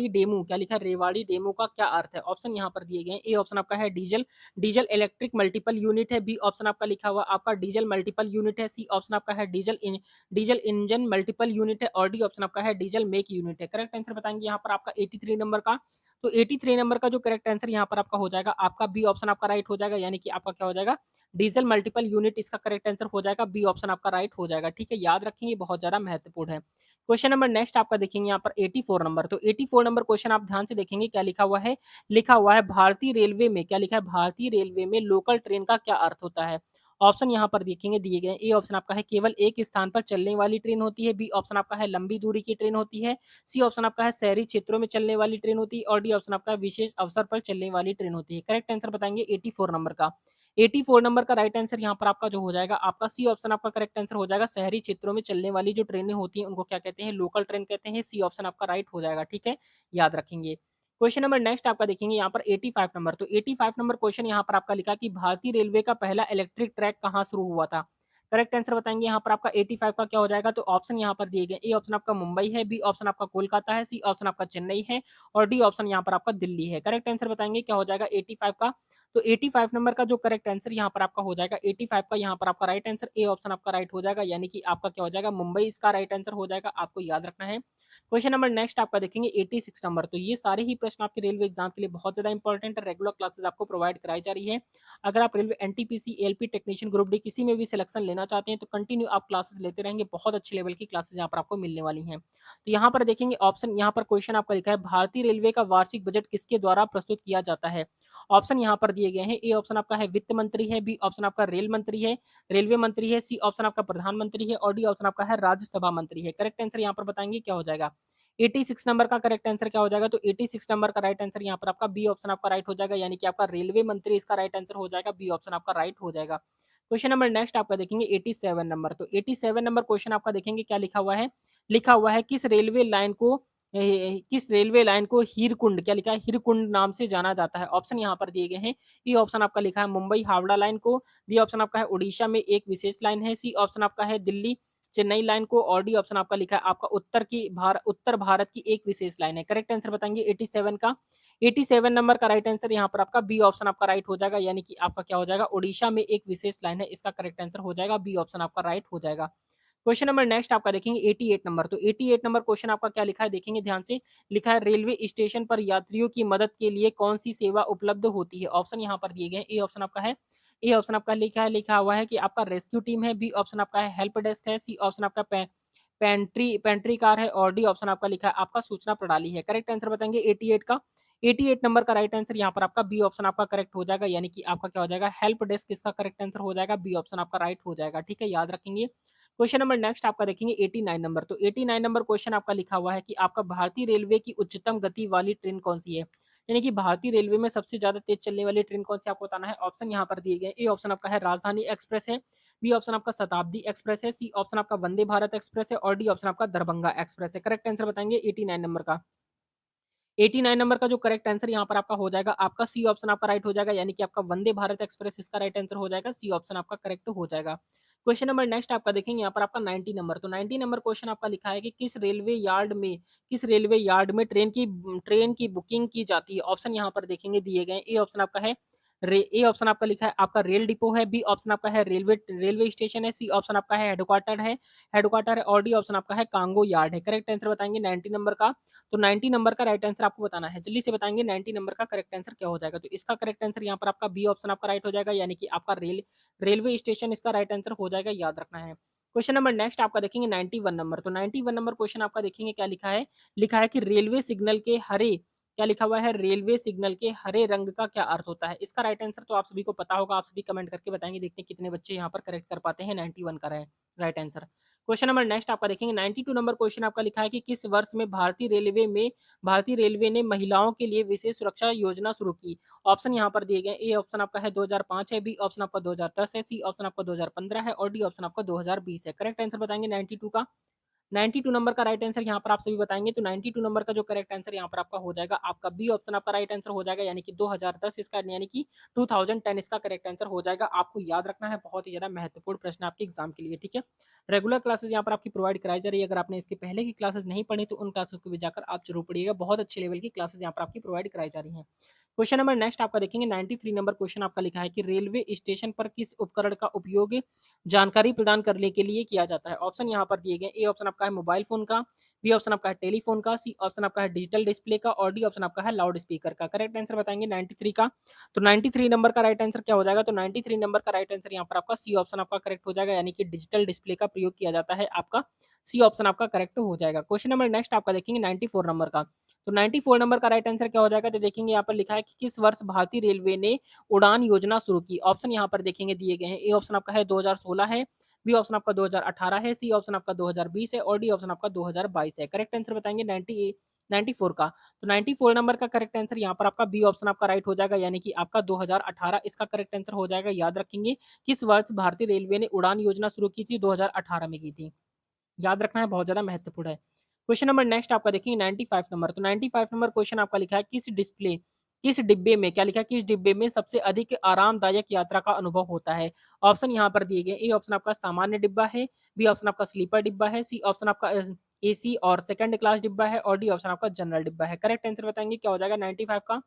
डेमू क्या लिखा है, रेवाड़ी डेमू का क्या अर्थ है? ऑप्शन यहाँ पर दिए गए हैं। ए ऑप्शन आपका है diesel diesel electric multiple unit है। बी ऑप्शन आपका लिखा हुआ आपका डीजल मल्टीपल यूनिट है। सी ऑप्शन आपका है डीजल इंजन मल्टीपल यूनिट है और डी ऑप्शन आपका है डीजल मेक यूनिट है। करेक्ट आंसर बताएंगे यहाँ पर आपका 83 नंबर का। तो 83 नंबर का जो करेक्ट आंसर यहाँ पर आपका हो जाएगा, आपका बी ऑप्शन आपका राइट हो जाएगा, यानी कि आपका क्या हो जाएगा डीजल मल्टीपल यूनिट इसका करेक्ट आंसर हो जाएगा। बी ऑप्शन आपका राइट हो जाएगा। ठीक है, याद रखेंगे, बहुत ज्यादा महत्वपूर्ण है। क्वेश्चन नंबर नेक्स्ट आपका देखेंगे यहाँ पर 84 नंबर। तो 84 नंबर क्वेश्चन आप ध्यान से देखेंगे क्या लिखा हुआ है, लिखा हुआ है भारतीय रेलवे में क्या लिखा है, भारतीय रेलवे में लोकल ट्रेन का क्या अर्थ होता है? ऑप्शन यहाँ पर देखेंगे दिए गए। ए ऑप्शन आपका है केवल एक स्थान पर चलने वाली ट्रेन होती है। बी ऑप्शन आपका है लंबी दूरी की ट्रेन होती है। सी ऑप्शन आपका है शहरी क्षेत्रों में चलने वाली ट्रेन होती है और डी ऑप्शन आपका विशेष अवसर पर चलने वाली ट्रेन होती है। करेक्ट आंसर बताएंगे 84 नंबर का। 84 नंबर का राइट आंसर यहाँ पर आपका जो हो जाएगा, आपका सी ऑप्शन आपका करेक्ट आंसर हो जाएगा। शहरी क्षेत्रों में चलने वाली जो ट्रेनें होती हैं उनको क्या कहते हैं, लोकल ट्रेन कहते हैं। सी ऑप्शन आपका राइट हो जाएगा। ठीक है, याद रखेंगे। क्वेश्चन नंबर नेक्स्ट आपका देखेंगे यहाँ पर 85 नंबर। तो 85 नंबर क्वेश्चन यहाँ पर आपका लिखा कि भारतीय रेलवे का पहला इलेक्ट्रिक ट्रैक कहाँ शुरू हुआ था? करेक्ट आंसर बताएँगे यहाँ पर आपका 85 का क्या हो जाएगा? तो ऑप्शन यहाँ पर दिए गए, ए ऑप्शन आपका मुंबई है, बी ऑप्शन आपका कोलकाता है, सी ऑप्शन आपका चेन्नई है और डी ऑप्शन यहाँ पर आपका दिल्ली है। करेक्ट आंसर बताएँगे क्या हो जाएगा 85 का? तो 85 नंबर का जो करेक्ट आंसर यहाँ पर आपका हो जाएगा 85 का यहाँ पर आपका राइट आंसर ए ऑप्शन आपका राइट हो जाएगा, यानी कि आपका क्या हो जाएगा मुंबई इसका राइट आंसर हो जाएगा, आपको याद रखना है। क्वेश्चन नंबर नेक्स्ट आपका देखेंगे 86 नंबर। तो ये सारे ही प्रश्न आपके रेलवे एग्जाम के लिए बहुत ज्यादा इंपॉर्टेंट है, रेगुलर क्लासेस आपको प्रोवाइड कराई जा रही है। अगर आप railway NTPC LP technician group D किसी में भी सिलेक्शन लेना चाहते हैं तो कंटिन्यू आप क्लासेस लेते रहेंगे, बहुत अच्छे लेवल की क्लासेस यहाँ पर आपको मिलने वाली हैं। तो यहाँ पर देखेंगे ऑप्शन यहाँ पर क्वेश्चन आपका लिखा है भारतीय रेलवे का वार्षिक बजट किसके द्वारा प्रस्तुत किया जाता है? ऑप्शन यहाँ पर दिए गए हैं, ए ऑप्शन आपका है वित्त मंत्री है, बी ऑप्शन आपका रेल मंत्री है, रेलवे मंत्री है, सी ऑप्शन आपका प्रधानमंत्री है और डी ऑप्शन आपका है राज्यसभा मंत्री है। करेक्ट आंसर यहाँ पर बताएंगे क्या हो जाएगा? 86 नंबर का करेक्ट आंसर क्या हो जाएगा? तो 86 नंबर का राइट आंसर यहाँ पर आपका बी ऑप्शन आपका राइट हो जाएगा, यानी कि आपका रेलवे मंत्री इसका राइट आंसर हो जाएगा, बी ऑप्शन आपका राइट हो जाएगा। क्वेश्चन नंबर नेक्स्ट आपका देखेंगे 87 नंबर। तो 87 नंबर क्वेश्चन आपका देखेंगे क्या लिखा हुआ है? लिखा हुआ है किस रेलवे लाइन को हीरकुंड क्या लिखा है? हीरकुंड नाम से जाना जाता है। ऑप्शन यहाँ पर दिए गए हैं, ए ऑप्शन आपका लिखा है मुंबई हावड़ा लाइन को, बी ऑप्शन आपका है उड़ीसा में एक विशेष लाइन है, सी ऑप्शन आपका है दिल्ली चेन्नई लाइन को और डी ऑप्शन आपका लिखा है आपका उत्तर भारत की एक विशेष लाइन है। करेक्ट आंसर बताएंगे 87 का? 87 नंबर का राइट आंसर यहाँ पर आपका बी ऑप्शन आपका राइट हो जाएगा, यानी कि आपका क्या हो जाएगा उड़ीसा में एक विशेष लाइन है, इसका करेक्ट आंसर हो जाएगा बी ऑप्शन आपका राइट हो जाएगा। क्वेश्चन नंबर नेक्स्ट आपका देखेंगे 88 नंबर। तो 88 नंबर क्वेश्चन आपका क्या लिखा है देखेंगे ध्यान से। लिखा है रेलवे स्टेशन पर यात्रियों की मदद के लिए कौन सी सेवा उपलब्ध होती है? ऑप्शन यहाँ पर दिए गए हैं, ए ऑप्शन आपका है, ए ऑप्शन आपका लिखा हुआ है कि आपका रेस्क्यू टीम है, बी ऑप्शन आपका है हेल्प डेस्क है, सी ऑप्शन आपका पेंट्री पेंट्री कार है और डी ऑप्शन आपका लिखा है आपका सूचना प्रणाली है। करेक्ट आंसर बताएंगे 88 का? 88 नंबर का राइट आंसर यहाँ पर आपका बी ऑप्शन आपका करेक्ट हो जाएगा, यानी कि आपका क्या हो जाएगा हेल्प डेस्क इसका करेक्ट आंसर हो जाएगा, बी ऑप्शन आपका राइट हो जाएगा। ठीक है, याद रखेंगे। क्वेश्चन नंबर नेक्स्ट आपका देखेंगे 89 नंबर। तो 89 नंबर क्वेश्चन आपका लिखा हुआ है कि आपका भारतीय रेलवे की उच्चतम गति वाली ट्रेन कौन सी है? यानी कि भारतीय रेलवे में सबसे ज्यादा तेज चलने वाली ट्रेन कौन सी आपको बताना है। ऑप्शन यहाँ पर दिए गए, ए ऑप्शन आपका है राजधानी एक्सप्रेस है, बी ऑप्शन आपका शताब्दी एक्सप्रेस है, सी ऑप्शन आपका वंदे भारत एक्सप्रेस है और डी ऑप्शन आपका दरभंगा एक्सप्रेस है। करेक्ट आंसर बताएंगे 89 नंबर का? 89 नंबर का जो करेक्ट आंसर यहाँ पर आपका हो जाएगा आपका सी ऑप्शन आपका राइट हो जाएगा, यानी कि आपका वंदे भारत एक्सप्रेस इसका राइट आंसर हो जाएगा, सी ऑप्शन आपका करेक्ट हो जाएगा। क्वेश्चन नंबर नेक्स्ट आपका देखेंगे यहाँ पर आपका 90 नंबर। तो 90 नंबर क्वेश्चन आपका लिखा है कि किस रेलवे यार्ड में ट्रेन की बुकिंग की जाती है? ऑप्शन यहाँ पर देखेंगे दिए गए, ए ऑप्शन आपका है ए ऑप्शन आपका लिखा है आपका रेल डिपो है, बी ऑप्शन आपका है रेलवे स्टेशन है, सी ऑप्शन आपका है हेडक्वार्टर है और डी ऑप्शन आपका है कांगो यार्ड है। करेक्ट आंसर बताएंगे 90 नंबर का? तो 90 नंबर का राइट आंसर आपको बताना है, जल्दी से बताएंगे 90 नंबर का करेक्ट आंसर क्या हो जाएगा? तो इसका करेक्ट आंसर यहाँ पर आपका बी ऑप्शन आपका राइट हो जाएगा, यानी कि आपका रेलवे स्टेशन इसका राइट आंसर हो जाएगा, याद रखना है। क्वेश्चन नंबर नेक्स्ट आपका देखेंगे 91 नंबर। तो 91 नंबर क्वेश्चन आपका देखेंगे क्या लिखा है कि क्या लिखा हुआ है रेलवे सिग्नल के हरे रंग का क्या अर्थ होता है? इसका राइट आंसर तो आप सभी को पता होगा, आप सभी कमेंट करके बताएंगे, देखते हैं कितने बच्चे यहाँ पर करेक्ट कर पाते हैं 91 का right answer. Question number next आपका देखेंगे 92 नंबर क्वेश्चन आपका लिखा है कि किस वर्ष में भारतीय रेलवे ने महिलाओं के लिए विशेष सुरक्षा योजना शुरू की? ऑप्शन यहाँ पर दिए गए, ए ऑप्शन आपका है 2005 है, बी ऑप्शन आपका 2010 है, सी ऑप्शन आपका 2015 है और डी ऑप्शन आपका 2020 है। करेक्ट आंसर बताएंगे 92 का? 92 नंबर का राइट आंसर यहाँ पर आप सभी बताएंगे। तो 92 नंबर का जो करेक्ट आंसर यहाँ पर आपका हो जाएगा आपका बी ऑप्शन आपका राइट आंसर हो जाएगा, यानी कि 2010 इसका यानी कि 2010 इसका करेक्ट आंसर हो जाएगा। आपको याद रखना है, बहुत ही ज्यादा महत्वपूर्ण प्रश्न आपके एग्जाम के लिए। ठीक है, रेगुलर क्लासेस यहाँ पर आपकी प्रोवाइड कराई जा रही है, अगर आपने इसके पहले की क्लासेस नहीं पढ़ी तो उन क्लासेस को भी जाकर आप जरूर पढ़िएगा, बहुत अच्छे लेवल की क्लासेस यहाँ पर आपकी प्रोवाइड कराई जा रही है। क्वेश्चन नंबर नेक्स्ट आपका देखेंगे 93 नंबर क्वेश्चन आपका लिखा है कि रेलवे स्टेशन पर किस उपकरण का उपयोग जानकारी प्रदान करने के लिए किया जाता है? ऑप्शन यहाँ पर दिए गए, ए ऑप्शन आपका है मोबाइल फोन का, बी ऑप्शन आपका है टेलीफोन का, सी ऑप्शन आपका है डिजिटल डिस्प्ले का और डी ऑप्शन आपका है लाउड स्पीकर का। करेक्ट आंसर बताएंगे 93 का? तो 93 नंबर का राइट आंसर क्या हो जाएगा? तो 93 नंबर का राइट आंसर यहाँ पर आपका सी ऑप्शन आपका करेक्ट हो जाएगा, यानी कि डिजिटल डिस्प्ले का प्रयोग किया जाता है, आपका सी ऑप्शन आपका करेक्ट हो जाएगा। क्वेश्चन नंबर नेक्स्ट आपका देखेंगे 94 नंबर का। तो 94 नंबर का राइट आंसर क्या हो जाएगा? तो देखेंगे यहाँ पर लिखा है कि किस वर्ष भारतीय रेलवे ने उड़ान योजना शुरू की? ऑप्शन यहाँ पर देखेंगे दिए गए हैं, ए ऑप्शन आपका है 2016 है, बी ऑप्शन आपका 2018 है, सी ऑप्शन आपका 2020 है और डी ऑप्शन आपका 2022 है। करेक्ट आंसर बताएंगे 94 का? तो 94 नंबर का करेक्ट आंसर यहाँ पर आपका बी ऑप्शन आपका राइट हो जाएगा, यानी कि आपका 2018 इसका करेक्ट आंसर हो जाएगा। याद रखेंगे किस वर्ष भारतीय रेलवे ने उड़ान योजना शुरू की थी? 2018 में की थी, याद रखना है, बहुत ज्यादा महत्वपूर्ण है। क्वेश्चन नंबर नेक्स्ट आपका देखेंगे 95 नंबर। तो 95 नंबर क्वेश्चन आपका लिखा है किस डिब्बे में क्या लिखा है, किस डिब्बे में सबसे अधिक आरामदायक यात्रा का अनुभव होता है? ऑप्शन यहाँ पर दिए गए हैं। ए ऑप्शन आपका सामान्य डिब्बा है, बी ऑप्शन आपका स्लीपर डिब्बा है, सी ऑप्शन आपका एसी और सेकंड क्लास डिब्बा है और डी ऑप्शन आपका जनरल डिब्बा है। करेक्ट आंसर बताएँगे क्या हो जाएगा 95 का?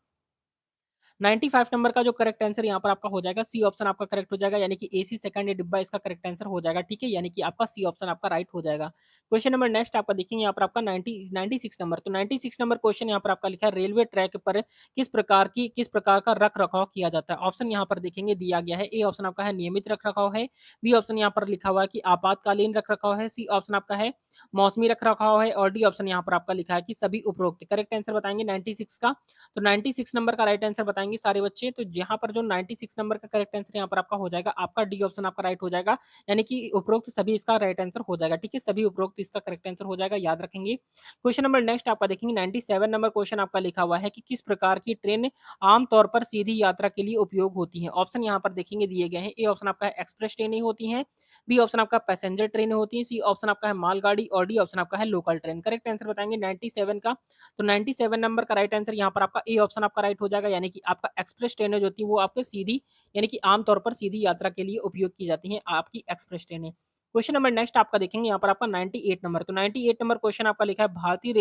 95 नंबर का जो करेक्ट आंसर यहाँ पर आपका हो जाएगा, सी ऑप्शन आपका करेक्ट हो जाएगा, यानी कि एसी सेकंड डिब्बा इसका करेक्ट आंसर हो जाएगा, ठीक है? यानी कि आपका सी ऑप्शन आपका राइट हो जाएगा। क्वेश्चन नंबर नेक्स्ट आपका देखेंगे यहाँ पर आपका 96 नंबर, तो 96 नंबर क्वेश्चन यहाँ पर आपका लिखा है, रेलवे ट्रैक पर किस प्रकार का रख-रखाव किया जाता है? ऑप्शन यहाँ पर देखेंगे दिया गया है, ए ऑप्शन आपका है नियमित रख-रखाव है, बी ऑप्शन यहाँ पर लिखा हुआ है कि आपातकालीन रख-रखाव है, सी ऑप्शन आपका है मौसमी रख-रखाव है और डी ऑप्शन यहाँ पर आपका लिखा है कि सभी उपरोक्त। करेक्ट आंसर बताएँगे 96 का? तो 96 नंबर का राइट आंसर बताएँगे सारे बच्चे, तो यहाँ पर जो 96 नंबर का करेक्ट आंसर यहाँ पर आपका हो जाएगा, आपका डी ऑप्शन आपका राइट हो जाएगा, यानी कि उपरोक्त सभी इसका राइट आंसर हो जाएगा, ठीक है? सभी उपरोक्त इसका करेक्ट आंसर हो जाएगा, याद रखेंगे। क्वेश्चन नंबर नेक्स्ट आपका देखेंगे 97 नंबर क्वेश्चन आपका लिखा हुआ है कि किस प्रकार की ट्रेन आम तौर पर सीधी यात्रा के लिए उपयोग होती है? ऑप्शन यहाँ पर देखेंगे दिए गए हैं, ए ऑप्शन आपका एक्सप्रेस ट्रेनें होती हैं, बी ऑप्शन आपका पैसेंजर ट्रेनें होती हैं, सी ऑप्शन आपका है मालगाड़ी और डी ऑप्शन आपका है लोकल ट्रेन। करेक्ट आंसर बताएँगे 97 का? तो 97 नंबर का राइट आंसर यहाँ पर आपका ए ऑप्शन आपका राइट हो जाएगा, यानी कि आपका एक्सप्रेस ट्रेनें जो होती हैं वो आपके सीधी, यानी कि आम तौर पर सीधी यात्रा के लिए उपयोग की जाती हैं आपकी एक्सप्रेस ट्रेनें। क्वेश्चन नंबर नेक्स्ट आपका देखेंगे यहाँ पर आपका 98 नंबर, तो 98 नंबर क्वेश्चन आपका लिखा है भारतीय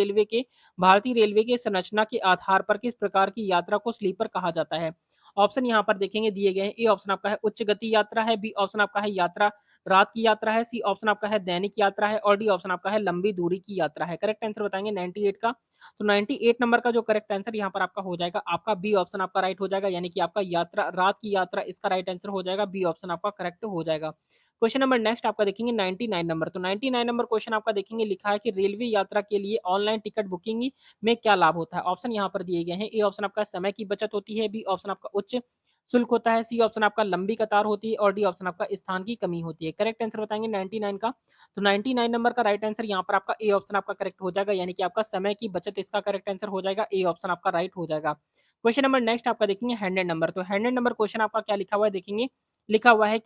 रेलवे के संरचना के आधार पर किस प्रकार की यात्रा को स्लीपर कहा जाता है? ऑप्शन यहाँ पर देखेंगे दिए गए हैं, ए ऑप्शन आपका है उच्च गति यात्रा है, बी ऑप्शन आपका है यात्रा रात की यात्रा है, सी ऑप्शन आपका है दैनिक यात्रा है और डी ऑप्शन आपका है लंबी दूरी की यात्रा है। करेक्ट आंसर बताएंगे 98 का? तो 98 नंबर का जो करेक्ट आंसर यहाँ पर आपका हो जाएगा, आपका बी ऑप्शन आपका राइट हो जाएगा, यानी कि आपका यात्रा रात की यात्रा इसका राइट आंसर हो जाएगा, बी ऑप्शन आपका करेक्ट हो जाएगा। क्वेश्चन नंबर नेक्स्ट आपका देखेंगे 99 नंबर, तो 99 नंबर क्वेश्चन आपका देखेंगे लिखा है कि रेलवे यात्रा के लिए ऑनलाइन टिकट बुकिंग में क्या लाभ होता है? ऑप्शन यहाँ पर दिए गए हैं, ए ऑप्शन आपका समय की बचत होती है, बी ऑप्शन आपका उच्च शुल्क होता है, सी ऑप्शन आपका लंबी कतार होती है और डी ऑप्शन आपका स्थान की कमी होती है। करेक्ट आंसर बताएंगे 99 का? तो 99 नंबर का राइट आंसर यहाँ पर आपका ए ऑप्शन आपका करेक्ट हो जाएगा, यानी कि आपका समय की बचत इसका करेक्ट आंसर हो जाएगा, ए ऑप्शन आपका राइट हो जाएगा। क्वेश्चन नंबर नेक्स्ट आपका देखेंगे 100 नंबर, तो 100 नंबर क्वेश्चन आपका क्या लिखा हुआ है देखेंगे, लिखा हुआ है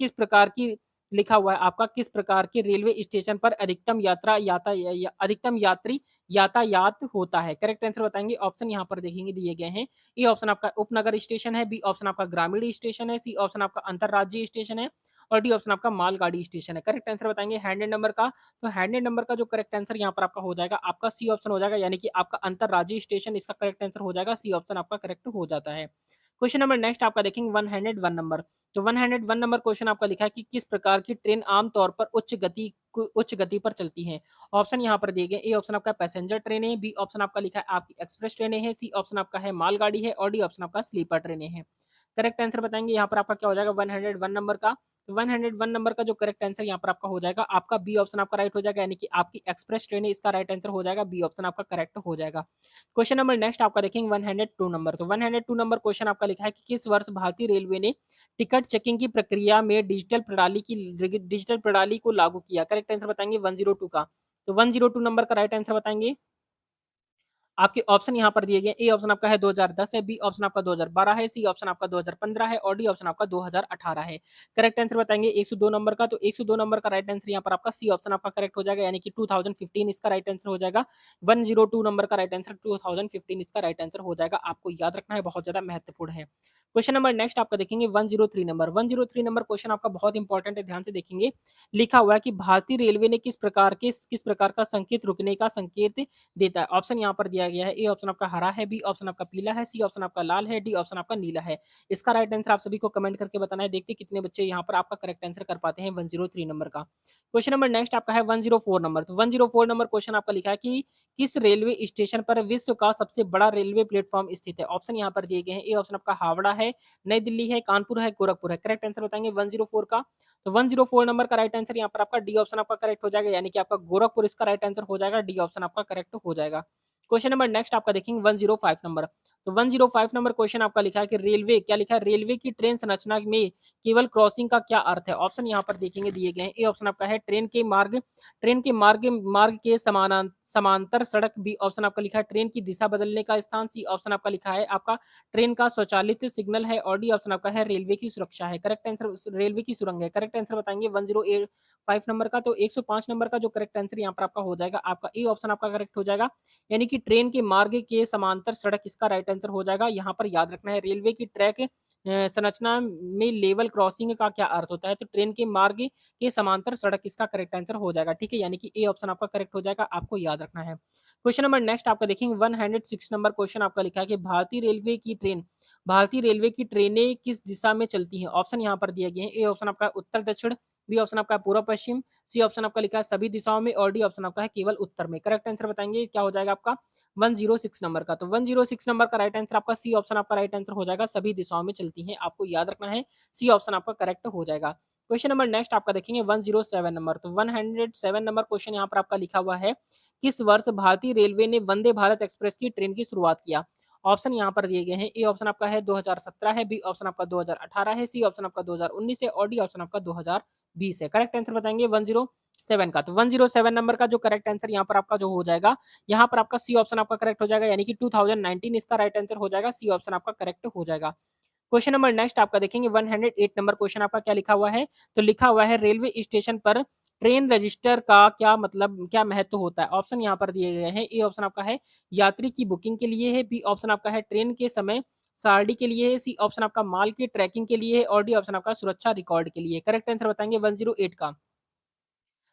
लिखा हुआ है आपका किस प्रकार के रेलवे स्टेशन पर अधिकतम यात्री यातायात होता है? करेक्ट आंसर बताएंगे, ऑप्शन यहाँ पर देखेंगे दिए गए हैं, ए ऑप्शन आपका उपनगर स्टेशन है, बी ऑप्शन आपका ग्रामीण स्टेशन है, सी ऑप्शन आपका अंतरराज्यीय स्टेशन है और डी ऑप्शन आपका मालगाड़ी स्टेशन है। करेक्ट आंसर बताएंगे 100 नंबर का? तो 100 नंबर का जो करेक्ट आंसर यहाँ पर आपका हो जाएगा, आपका सी ऑप्शन हो जाएगा, यानी कि आपका अंतरराज्यीय स्टेशन इसका करेक्ट आंसर हो जाएगा, सी ऑप्शन आपका करेक्ट हो जाता है। क्वेश्चन नंबर नेक्स्ट आपका देखेंगे 101 नंबर, तो 101 नंबर क्वेश्चन आपका लिखा है कि किस प्रकार की ट्रेन आमतौर पर उच्च गति पर चलती है? ऑप्शन यहाँ पर दिए गए, ए ऑप्शन आपका पैसेंजर ट्रेन है, बी ऑप्शन आपका लिखा है आपकी एक्सप्रेस ट्रेनें हैं, सी ऑप्शन आपका है मालगाड़ी है और डी ऑप्शन आपका स्लीपर ट्रेनें हैं। करेक्ट आंसर बताएंगे यहाँ पर आपका क्या हो जाएगा 101 नंबर का? तो 101 नंबर का जो करेक्ट आंसर यहाँ पर आपका हो जाएगा, आपका बी ऑप्शन आपका राइट हो जाएगा, यानी कि आपकी एक्सप्रेस ट्रेन इसका राइट आंसर हो जाएगा, बी ऑप्शन आपका करेक्ट हो जाएगा। क्वेश्चन नंबर नेक्स्ट आपका देखेंगे 102 नंबर, तो 102 नंबर क्वेश्चन आपका लिखा है कि किस वर्ष भारतीय रेलवे ने टिकट चेकिंग की प्रक्रिया में डिजिटल प्रणाली को लागू किया? करेक्ट आंसर बताएंगे 102 का? तो 102 नंबर का राइट आंसर बताएंगे, आपके ऑप्शन यहाँ पर दिए गए, ए ऑप्शन आपका है 2010 है, बी ऑप्शन आपका 2012 है, सी ऑप्शन आपका 2015 है और डी ऑप्शन आपका 2018 है। करेक्ट आंसर बताएंगे 102 नंबर का, तो 102 नंबर का राइट आंसर यहाँ पर आपका सी ऑप्शन आपका करेक्ट हो जाएगा, यानी कि 2015 इसका राइट आंसर हो जाएगा। 102 नंबर का राइट आंसर 2015 इसका राइट आंसर हो जाएगा, आपको याद रखना है, बहुत ज्यादा महत्वपूर्ण है। क्वेश्चन नंबर नेक्स्ट आपका देखेंगे 103 नंबर, 103 नंबर क्वेश्चन आपका बहुत इंपॉर्टेंट है, ध्यान से देखेंगे। लिखा हुआ है कि भारतीय रेलवे ने किस प्रकार का संकेत रुकने का संकेत देता है? ऑप्शन यहाँ पर दिया गया है, ए ऑप्शन आपका हरा है, बी ऑप्शन आपका पीला है, सी ऑप्शन आपका लाल है, डी ऑप्शन आपका नीला है। इसका राइट आंसर आप सभी को कमेंट करके बताना है, देखते हैं कितने बच्चे यहाँ पर आपका करेक्ट आंसर कर पाते हैं 103 नंबर का। क्वेश्चन नंबर नेक्स्ट आपका है 104 नंबर, तो 104 नंबर क्वेश्चन आपका लिखा है कि किस रेलवे स्टेशन पर विश्व का सबसे बड़ा रेलवे प्लेटफॉर्म स्थित है? ऑप्शन यहाँ पर दिए गए हैं, ए ऑप्शन आपका हावड़ा है, नई दिल्ली है, कानपुर है, गोरखपुर है। करेक्ट आंसर बताएंगे 104 का? तो 104 नंबर का राइट आंसर यहाँ पर आपका डी ऑप्शन आपका करेक्ट हो जाएगा, यानी कि आपका गोरखपुर इसका राइट आंसर हो जाएगा, डी ऑप्शन आपका करेक्ट हो जाएगा। क्वेश्चन नंबर नेक्स्ट आपका देखेंगे 105 नंबर, तो 105 नंबर क्वेश्चन आपका लिखा है कि रेलवे क्या लिखा है, रेलवे की ट्रेन संरचना में केवल क्रॉसिंग का क्या अर्थ है? ऑप्शन यहाँ पर देखेंगे दिए गए हैं, ए ऑप्शन आपका है ट्रेन के मार्ग के समांतर सड़क, बी ऑप्शन आपका लिखा है ट्रेन की दिशा बदलने का स्थान, सी ऑप्शन आपका लिखा है आपका ट्रेन का स्वचालित सिग्नल है और डी ऑप्शन आपका है रेलवे की सुरक्षा है। करेक्ट आंसर रेलवे की सुरंग है। करेक्ट आंसर बताएंगे 105 नंबर का, तो 105 नंबर का जो करेक्ट आंसर यहाँ पर आपका हो जाएगा, आपका ए ऑप्शन आपका करेक्ट हो जाएगा, यानी कि ट्रेन के मार्ग के समांतर सड़क इसका राइट आंसर हो जाएगा। यहाँ पर याद रखना है रेलवे की ट्रैक संरचना में लेवल क्रॉसिंग का क्या अर्थ होता है? तो ट्रेन के मार्ग के समांतर सड़क इसका करेक्ट आंसर हो जाएगा। ठीक है, यानी कि ए ऑप्शन आपका करेक्ट हो जाएगा, आपको याद रखना है। क्वेश्चन नंबर नेक्स्ट आपका देखेंगे 106 नंबर क्वेश्चन आपका लिखा है कि भारतीय रेलवे की ट्रेनें किस दिशा में चलती हैं? ऑप्शन यहाँ पर दिए गए हैं। ए ऑप्शन आपका उत्तर दक्षिण, बी ऑप्शन आपका पूर्व पश्चिम, सी ऑप्शन आपका लिखा है सभी दिशाओं में और डी ऑप्शन आपका है केवल उत्तर में। करेक्ट आंसर बताएंगे क्या हो जाएगा आपका 106 नंबर का। तो 106 नंबर का राइट आंसर आपका सी ऑप्शन आपका राइट आंसर हो जाएगा, सभी दिशाओं में चलती हैं, आपको याद रखना है सी ऑप्शन आपका करेक्ट हो जाएगा। क्वेश्चन नंबर नेक्स्ट आपका देखेंगे 107 नंबर। तो 107 नंबर क्वेश्चन यहाँ पर आपका लिखा हुआ है, किस वर्ष भारतीय रेलवे ने वंदे भारत एक्सप्रेस की ट्रेन की शुरुआत किया? ऑप्शन यहाँ पर दिए गए हैं। ए ऑप्शन आपका है 2017 है, बी ऑप्शन आपका 2018 है, सी ऑप्शन आपका 2019 है और डी ऑप्शन आपका 2020 है। करेक्ट आंसर बताएंगे 107 का। तो 107 नंबर का जो करेक्ट आंसर यहाँ पर आपका जो हो जाएगा, यहाँ पर आपका सी ऑप्शन आपका करेक्ट हो जाएगा, यानी कि 2019 इसका राइट आंसर हो जाएगा, सी ऑप्शन आपका करेक्ट हो जाएगा। क्वेश्चन नंबर नेक्स्ट आपका देखेंगे 108 नंबर क्वेश्चन आपका क्या लिखा हुआ है? तो लिखा हुआ है रेलवे स्टेशन पर ट्रेन रजिस्टर का क्या मतलब क्या महत्व होता है? ऑप्शन यहाँ पर दिए गए हैं। ए ऑप्शन आपका है यात्री की बुकिंग के लिए है, बी ऑप्शन आपका है ट्रेन के समय सारणी के लिए है, सी ऑप्शन आपका माल की ट्रैकिंग के लिए है और डी ऑप्शन आपका सुरक्षा रिकॉर्ड के लिए। करेक्ट आंसर बताएंगे 108 का।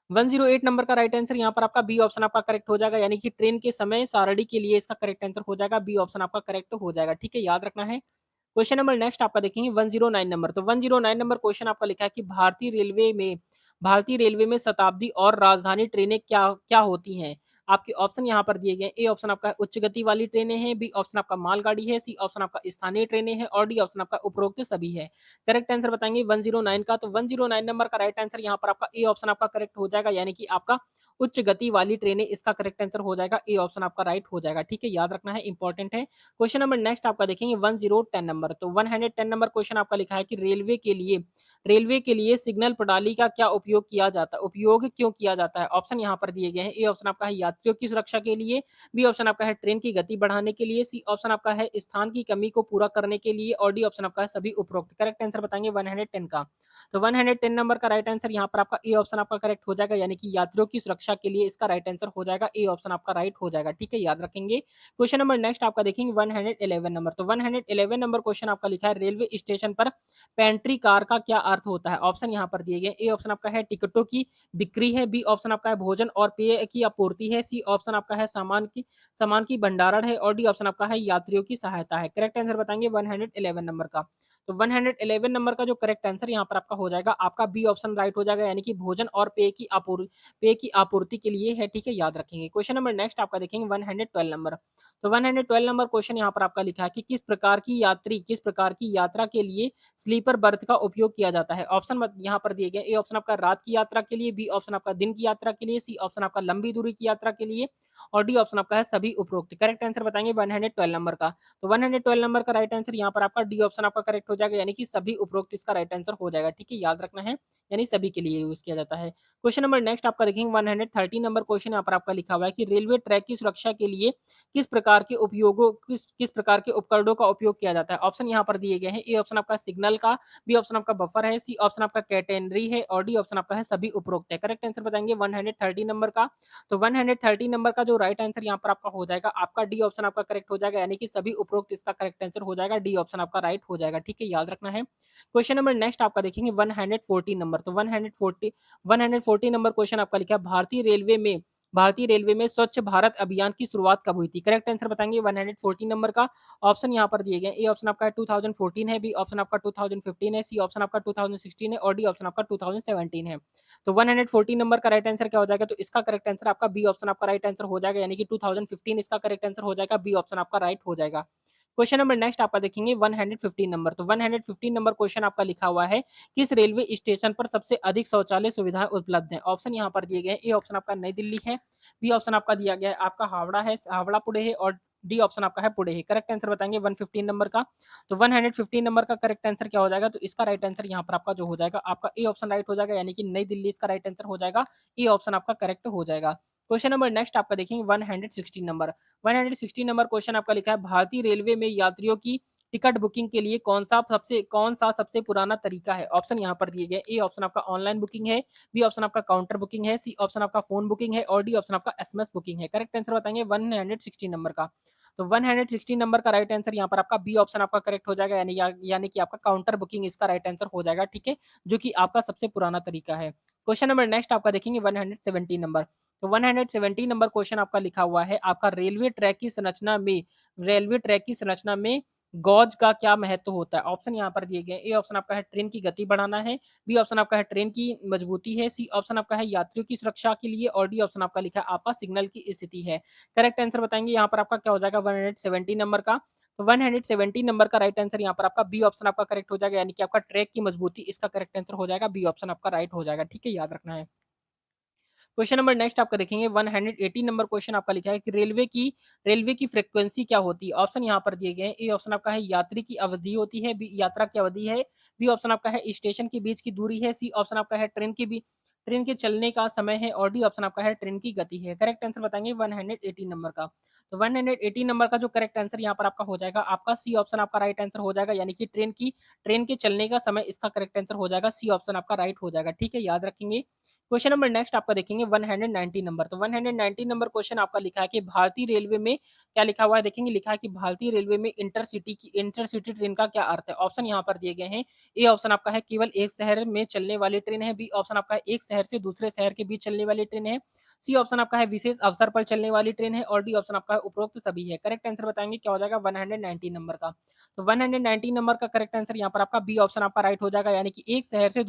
108 नंबर का राइट आंसर यहाँ पर आपका बी ऑप्शन आपका करेक्ट हो जाएगा, यानी कि ट्रेन के समय सारणी के लिए इसका करेक्ट आंसर हो जाएगा, बी ऑप्शन आपका करेक्ट हो जाएगा। ठीक है, याद रखना है। क्वेश्चन नंबर नेक्स्ट आपका देखेंगे 109 नंबर। तो 109 नंबर क्वेश्चन आपका लिखा है कि भारतीय रेलवे में शताब्दी और राजधानी ट्रेनें क्या क्या होती हैं? आपके ऑप्शन यहाँ पर दिए गए। ए ऑप्शन आपका उच्च गति वाली ट्रेनें हैं, बी ऑप्शन आपका मालगाड़ी है, सी ऑप्शन आपका स्थानीय ट्रेनें हैं और डी ऑप्शन आपका उपरोक्त सभी है। करेक्ट आंसर बताएंगे 109 का। तो 109 नंबर का राइट आंसर यहाँ पर आपका ए ऑप्शन आपका करेक्ट हो जाएगा, यानी कि आपका उच्च गति वाली ट्रेनें इसका करेक्ट आंसर हो जाएगा, ए ऑप्शन आपका राइट हो जाएगा। ठीक है, याद रखना है, इंपॉर्टेंट है। क्वेश्चन नंबर नेक्स्ट आपका देखेंगे 1010 नंबर। तो 110 नंबर क्वेश्चन आपका लिखा है कि रेलवे के लिए सिग्नल प्रणाली का क्या उपयोग क्यों किया जाता है? ऑप्शन यहाँ पर दिए गए हैं। ए ऑप्शन आपका है यात्रियों की सुरक्षा के लिए, बी ऑप्शन आपका है ट्रेन की गति बढ़ाने के लिए, सी ऑप्शन आपका है स्थान की कमी को पूरा करने के लिए और डी ऑप्शन आपका है सभी उपरोक्त। करेक्ट आंसर बताएंगे 110 का। तो 110 नंबर का राइट आंसर यहाँ पर आपका ए ऑप्शन आपका करेक्ट हो जाएगा, यानी कि यात्रियों की सुरक्षा के लिए इसका राइट आंसर हो जाएगा, ए ऑप्शन आपका राइट हो जाएगा। ठीक है, याद रखेंगे। क्वेश्चन नंबर नेक्स्ट आपका देखेंगे 111 नंबर। तो 111 नंबर क्वेश्चन आपका लिखा है रेलवे स्टेशन पर पेंट्री कार का क्या अर्थ होता है? ऑप्शन यहाँ पर दिए गए। ए ऑप्शन आपका है टिकटों की बिक्री है, बी ऑप्शन आपका है भोजन और पेय की आपूर्ति है, सी ऑप्शन आपका है सामान की भंडारण है और डी ऑप्शन आपका है यात्रियों की सहायता है। करेक्ट आंसर बताएंगे 111 नंबर का। तो 111 नंबर का जो करेक्ट आंसर यहाँ पर आपका हो जाएगा, आपका बी ऑप्शन राइट हो जाएगा, यानी कि भोजन और पेय की आपूर्ति के लिए है। ठीक है, याद रखेंगे। क्वेश्चन नंबर नेक्स्ट आपका देखेंगे 112 नंबर। तो 112 नंबर क्वेश्चन यहाँ पर आपका लिखा है कि किस प्रकार की यात्रा के लिए स्लीपर बर्थ का उपयोग किया जाता है? ऑप्शन यहाँ पर दिए गए। ए ऑप्शन आपका रात की यात्रा के लिए, बी ऑप्शन आपका दिन की यात्रा के लिए, सी ऑप्शन आपका लंबी दूरी की यात्रा के लिए और डी ऑप्शन आपका है सभी उपरोक्त। करेक्ट आंसर बताएंगे 112 नंबर का। तो 112 नंबर का राइट आंसर यहाँ पर आपका डी ऑप्शन आपका करेक्ट हो जाएगा, यानी कि सभी उपरोक्त इसका राइट आंसर हो जाएगा। ठीक है, याद रखना है, यानी सभी के लिए यूज किया जाता है। क्वेश्चन नंबर नेक्स्ट आपका देखेंगे 130 नंबर क्वेश्चन यहाँ पर आपका लिखा हुआ है कि रेलवे ट्रैक की सुरक्षा के लिए किस प्रकार के उपकरणों का उपयोग किया जाता है? ऑप्शन यहाँ पर दिए गए हैं। ए ऑप्शन आपका सिग्नल का, बी ऑप्शन आपका बफर है, सी ऑप्शन आपका कैटेनरी है और डी ऑप्शन आपका है सभी उपरोक्त है। करेक्ट आंसर बताएंगे 130 नंबर का। तो 130 नंबर का जो राइट आंसर यहाँ पर आपका हो जाएगा, आपका डी ऑप्शन आपका करेक्ट हो जाएगा, यानी कि सभी उपरोक्त इसका करेक्ट आंसर हो जाएगा, डी ऑप्शन आपका राइट हो जाएगा। ठीक है, याद रखना है। क्वेश्चन नंबर नेक्स्ट आपका देखेंगे 114 नंबर। तो 140 नंबर क्वेश्चन आपका लिखा है भारतीय रेलवे में स्वच्छ भारत अभियान की शुरुआत कब हुई थी? करेक्ट आंसर बताएंगे 114 नंबर का। ऑप्शन यहाँ पर दिए गए। ए ऑप्शन आपका 2014 है, बी ऑप्शन आपका 2015 है, सी ऑप्शन आपका 2016 है और डी ऑप्शन आपका 2017 है। तो 114 नंबर का राइट आंसर क्या हो जाएगा? तो इसका करेक्ट आंसर आपका बी ऑप्शन आपका राइट आंसर हो जाएगा, यानी कि 2015 इसका करेक्ट आंसर हो जाएगा, बी ऑप्शन आपका राइट हो जाएगा। क्वेश्चन नंबर नेक्स्ट आपका देखेंगे 115 नंबर। तो 115 नंबर क्वेश्चन आपका लिखा हुआ है, किस रेलवे स्टेशन पर सबसे अधिक शौचालय सुविधाएं उपलब्ध हैं? ऑप्शन यहाँ पर दिए गए हैं। ए ऑप्शन आपका नई दिल्ली है, बी ऑप्शन आपका दिया गया है आपका हावड़ा पुणे है और डी ऑप्शन आपका है पुणे है। करेक्ट आंसर बताएंगे 115 नंबर का। तो 115 नंबर का करेक्ट आंसर क्या हो जाएगा? तो इसका राइट आंसर यहाँ पर आपका जो हो जाएगा, आपका ए ऑप्शन राइट हो जाएगा, यानी कि नई दिल्ली इसका राइट आंसर हो जाएगा, ए ऑप्शन आपका करेक्ट हो जाएगा। क्वेश्चन नंबर नेक्स्ट आपका देखेंगे 116 नंबर। 116 नंबर क्वेश्चन आपका लिखा है भारतीय रेलवे में यात्रियों की टिकट बुकिंग के लिए कौन सा सबसे पुराना तरीका है? ऑप्शन यहाँ पर दिए गए। ए ऑप्शन आपका ऑनलाइन बुकिंग है, बी ऑप्शन आपका काउंटर बुकिंग है, सी ऑप्शन आपका फोन बुकिंग है और डी ऑप्शन आपका एसएमएस बुकिंग है। करेक्ट आंसर बताएंगे 116 नंबर का। तो 116 नंबर का राइट आंसर यहाँ पर आपका बी ऑप्शन आपका करेक्ट हो जाएगा, यानी कि आपका काउंटर बुकिंग इसका राइट आंसर हो जाएगा, ठीक है, जो कि आपका सबसे पुराना तरीका है। क्वेश्चन नंबर नेक्स्ट आपका देखेंगे 117 नंबर। तो 117 नंबर क्वेश्चन आपका लिखा हुआ है, आपका रेलवे ट्रैक की संरचना में गॉज का क्या महत्व होता है? ऑप्शन यहाँ पर दिए गए हैं। ए ऑप्शन आपका है ट्रेन की गति बढ़ाना है, बी ऑप्शन आपका है ट्रेन की मजबूती है, सी ऑप्शन आपका है यात्रियों की सुरक्षा के लिए और डी ऑप्शन आपका लिखा है आपका सिग्नल की स्थिति है। करेक्ट आंसर बताएंगे यहाँ पर आपका क्या हो जाएगा 170 नंबर का। तो 170 नंबर का राइट आंसर यहाँ पर आपका बी ऑप्शन आपका करेक्ट हो जाएगा, यानी कि आपका ट्रैक की मजबूती इसका करेक्ट आंसर हो जाएगा, बी ऑप्शन आपका राइट हो जाएगा, ठीक है, याद रखना है। क्वेश्चन नंबर नेक्स्ट आपका देखेंगे 180 नंबर क्वेश्चन आपका लिखा है कि रेलवे की फ्रीक्वेंसी क्या होती है? ऑप्शन यहाँ पर दिए गए हैं। ए ऑप्शन आपका है यात्री की अवधि होती है, बी यात्रा की अवधि है, बी ऑप्शन आपका है स्टेशन के बीच की दूरी है, सी ऑप्शन आपका है ट्रेन के चलने का समय है और डी ऑप्शन आपका है ट्रेन की गति है। करेक्ट आंसर बताएंगे 180 नंबर का। तो 180 नंबर का जो करेक्ट आंसर यहाँ पर आपका हो जाएगा, आपका सी ऑप्शन आपका राइट आंसर हो जाएगा, यानी कि ट्रेन के चलने का समय इसका करेक्ट आंसर हो जाएगा, सी ऑप्शन आपका राइट हो जाएगा, ठीक है, याद रखेंगे। क्वेश्चन नंबर नेक्स्ट आपका देखेंगे 190 नंबर। तो 190 नंबर क्वेश्चन आपका लिखा है कि भारतीय रेलवे में क्या लिखा हुआ है, देखेंगे लिखा है कि भारतीय रेलवे में इंटरसिटी ट्रेन का क्या अर्थ है? ऑप्शन यहाँ पर दिए गए हैं। ए ऑप्शन आपका है केवल एक शहर में चलने वाली ट्रेन है, बी ऑप्शन आपका है एक शहर से दूसरे शहर के बीच चलने वाली ट्रेन है, सी ऑप्शन आपका है विशेष अवसर पर चलने वाली ट्रेन है और डी ऑप्शन आपका है उपरोक्त सभी है। करेक्ट आंसर बताएंगे क्या हो जाएगा 190 नंबर का। तो 190 नंबर का करेक्ट आंसर यहाँ पर आपका बी ऑप्शन आपका राइट हो जाएगा, यानी कि एक शहर से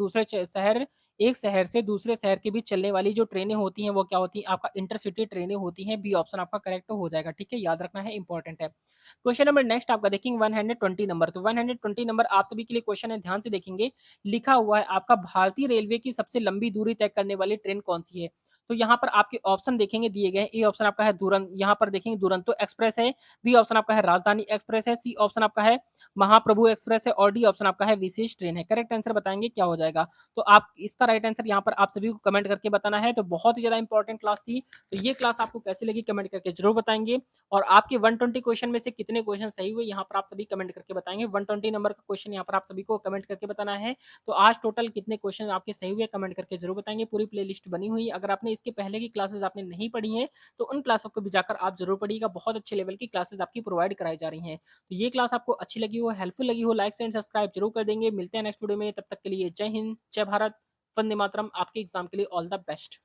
दूसरे शहर के बीच चलने वाली जो ट्रेनें होती हैं वो क्या होती हैं, आपका इंटरसिटी ट्रेनें होती हैं, बी ऑप्शन आपका करेक्ट हो जाएगा, ठीक है, याद रखना है, इंपॉर्टेंट है। क्वेश्चन नंबर नेक्स्ट आपका देखेंगे 120 नंबर। तो 120 नंबर आप सभी के लिए क्वेश्चन है, ध्यान से देखेंगे। लिखा हुआ है आपका भारतीय रेलवे की सबसे लंबी दूरी तय करने वाली ट्रेन कौन सी है? तो यहाँ पर आपके ऑप्शन देखेंगे दिए गए हैं। ए ऑप्शन आपका है यहाँ पर देखेंगे दुरंतो एक्सप्रेस है, बी ऑप्शन आपका है राजधानी एक्सप्रेस है, सी ऑप्शन आपका है महाप्रभु एक्सप्रेस है और डी ऑप्शन आपका है विशेष ट्रेन है। करेक्ट आंसर बताएंगे क्या हो जाएगा? तो आप इसका राइट आंसर यहाँ पर आप सभी को कमेंट करके बताना है। तो बहुत ही ज्यादा इंपॉर्टेंट क्लास थी। तो ये क्लास आपको कैसी लगी कमेंट करके जरूर बताएंगे। और आपके 120 क्वेश्चन में से कितने क्वेश्चन सही हुए यहाँ पर आप सभी कमेंट करके बताएंगे। 120 नंबर का क्वेश्चन यहाँ पर आप सभी को कमेंट करके बताना है। तो आज टोटल कितने क्वेश्चन आपके सही हुए कमेंट करके जरूर बताएंगे। पूरी प्लेलिस्ट बनी हुई है, अगर आपने इसके पहले की क्लासेस आपने नहीं पढ़ी है तो उन क्लासों को भी जाकर आप जरूर पढ़िएगा। बहुत अच्छे लेवल की क्लासेस आपकी प्रोवाइड कराई जा रही हैं। तो ये क्लास आपको अच्छी लगी हो, हेल्पफुल लगी हो, लाइक एंड सब्सक्राइब जरूर कर देंगे। मिलते हैं नेक्स्ट वीडियो में, तब तक के लिए जय हिंद, जय भारत, वंदे मातरम। आपके एग्जाम के लिए ऑल द बेस्ट।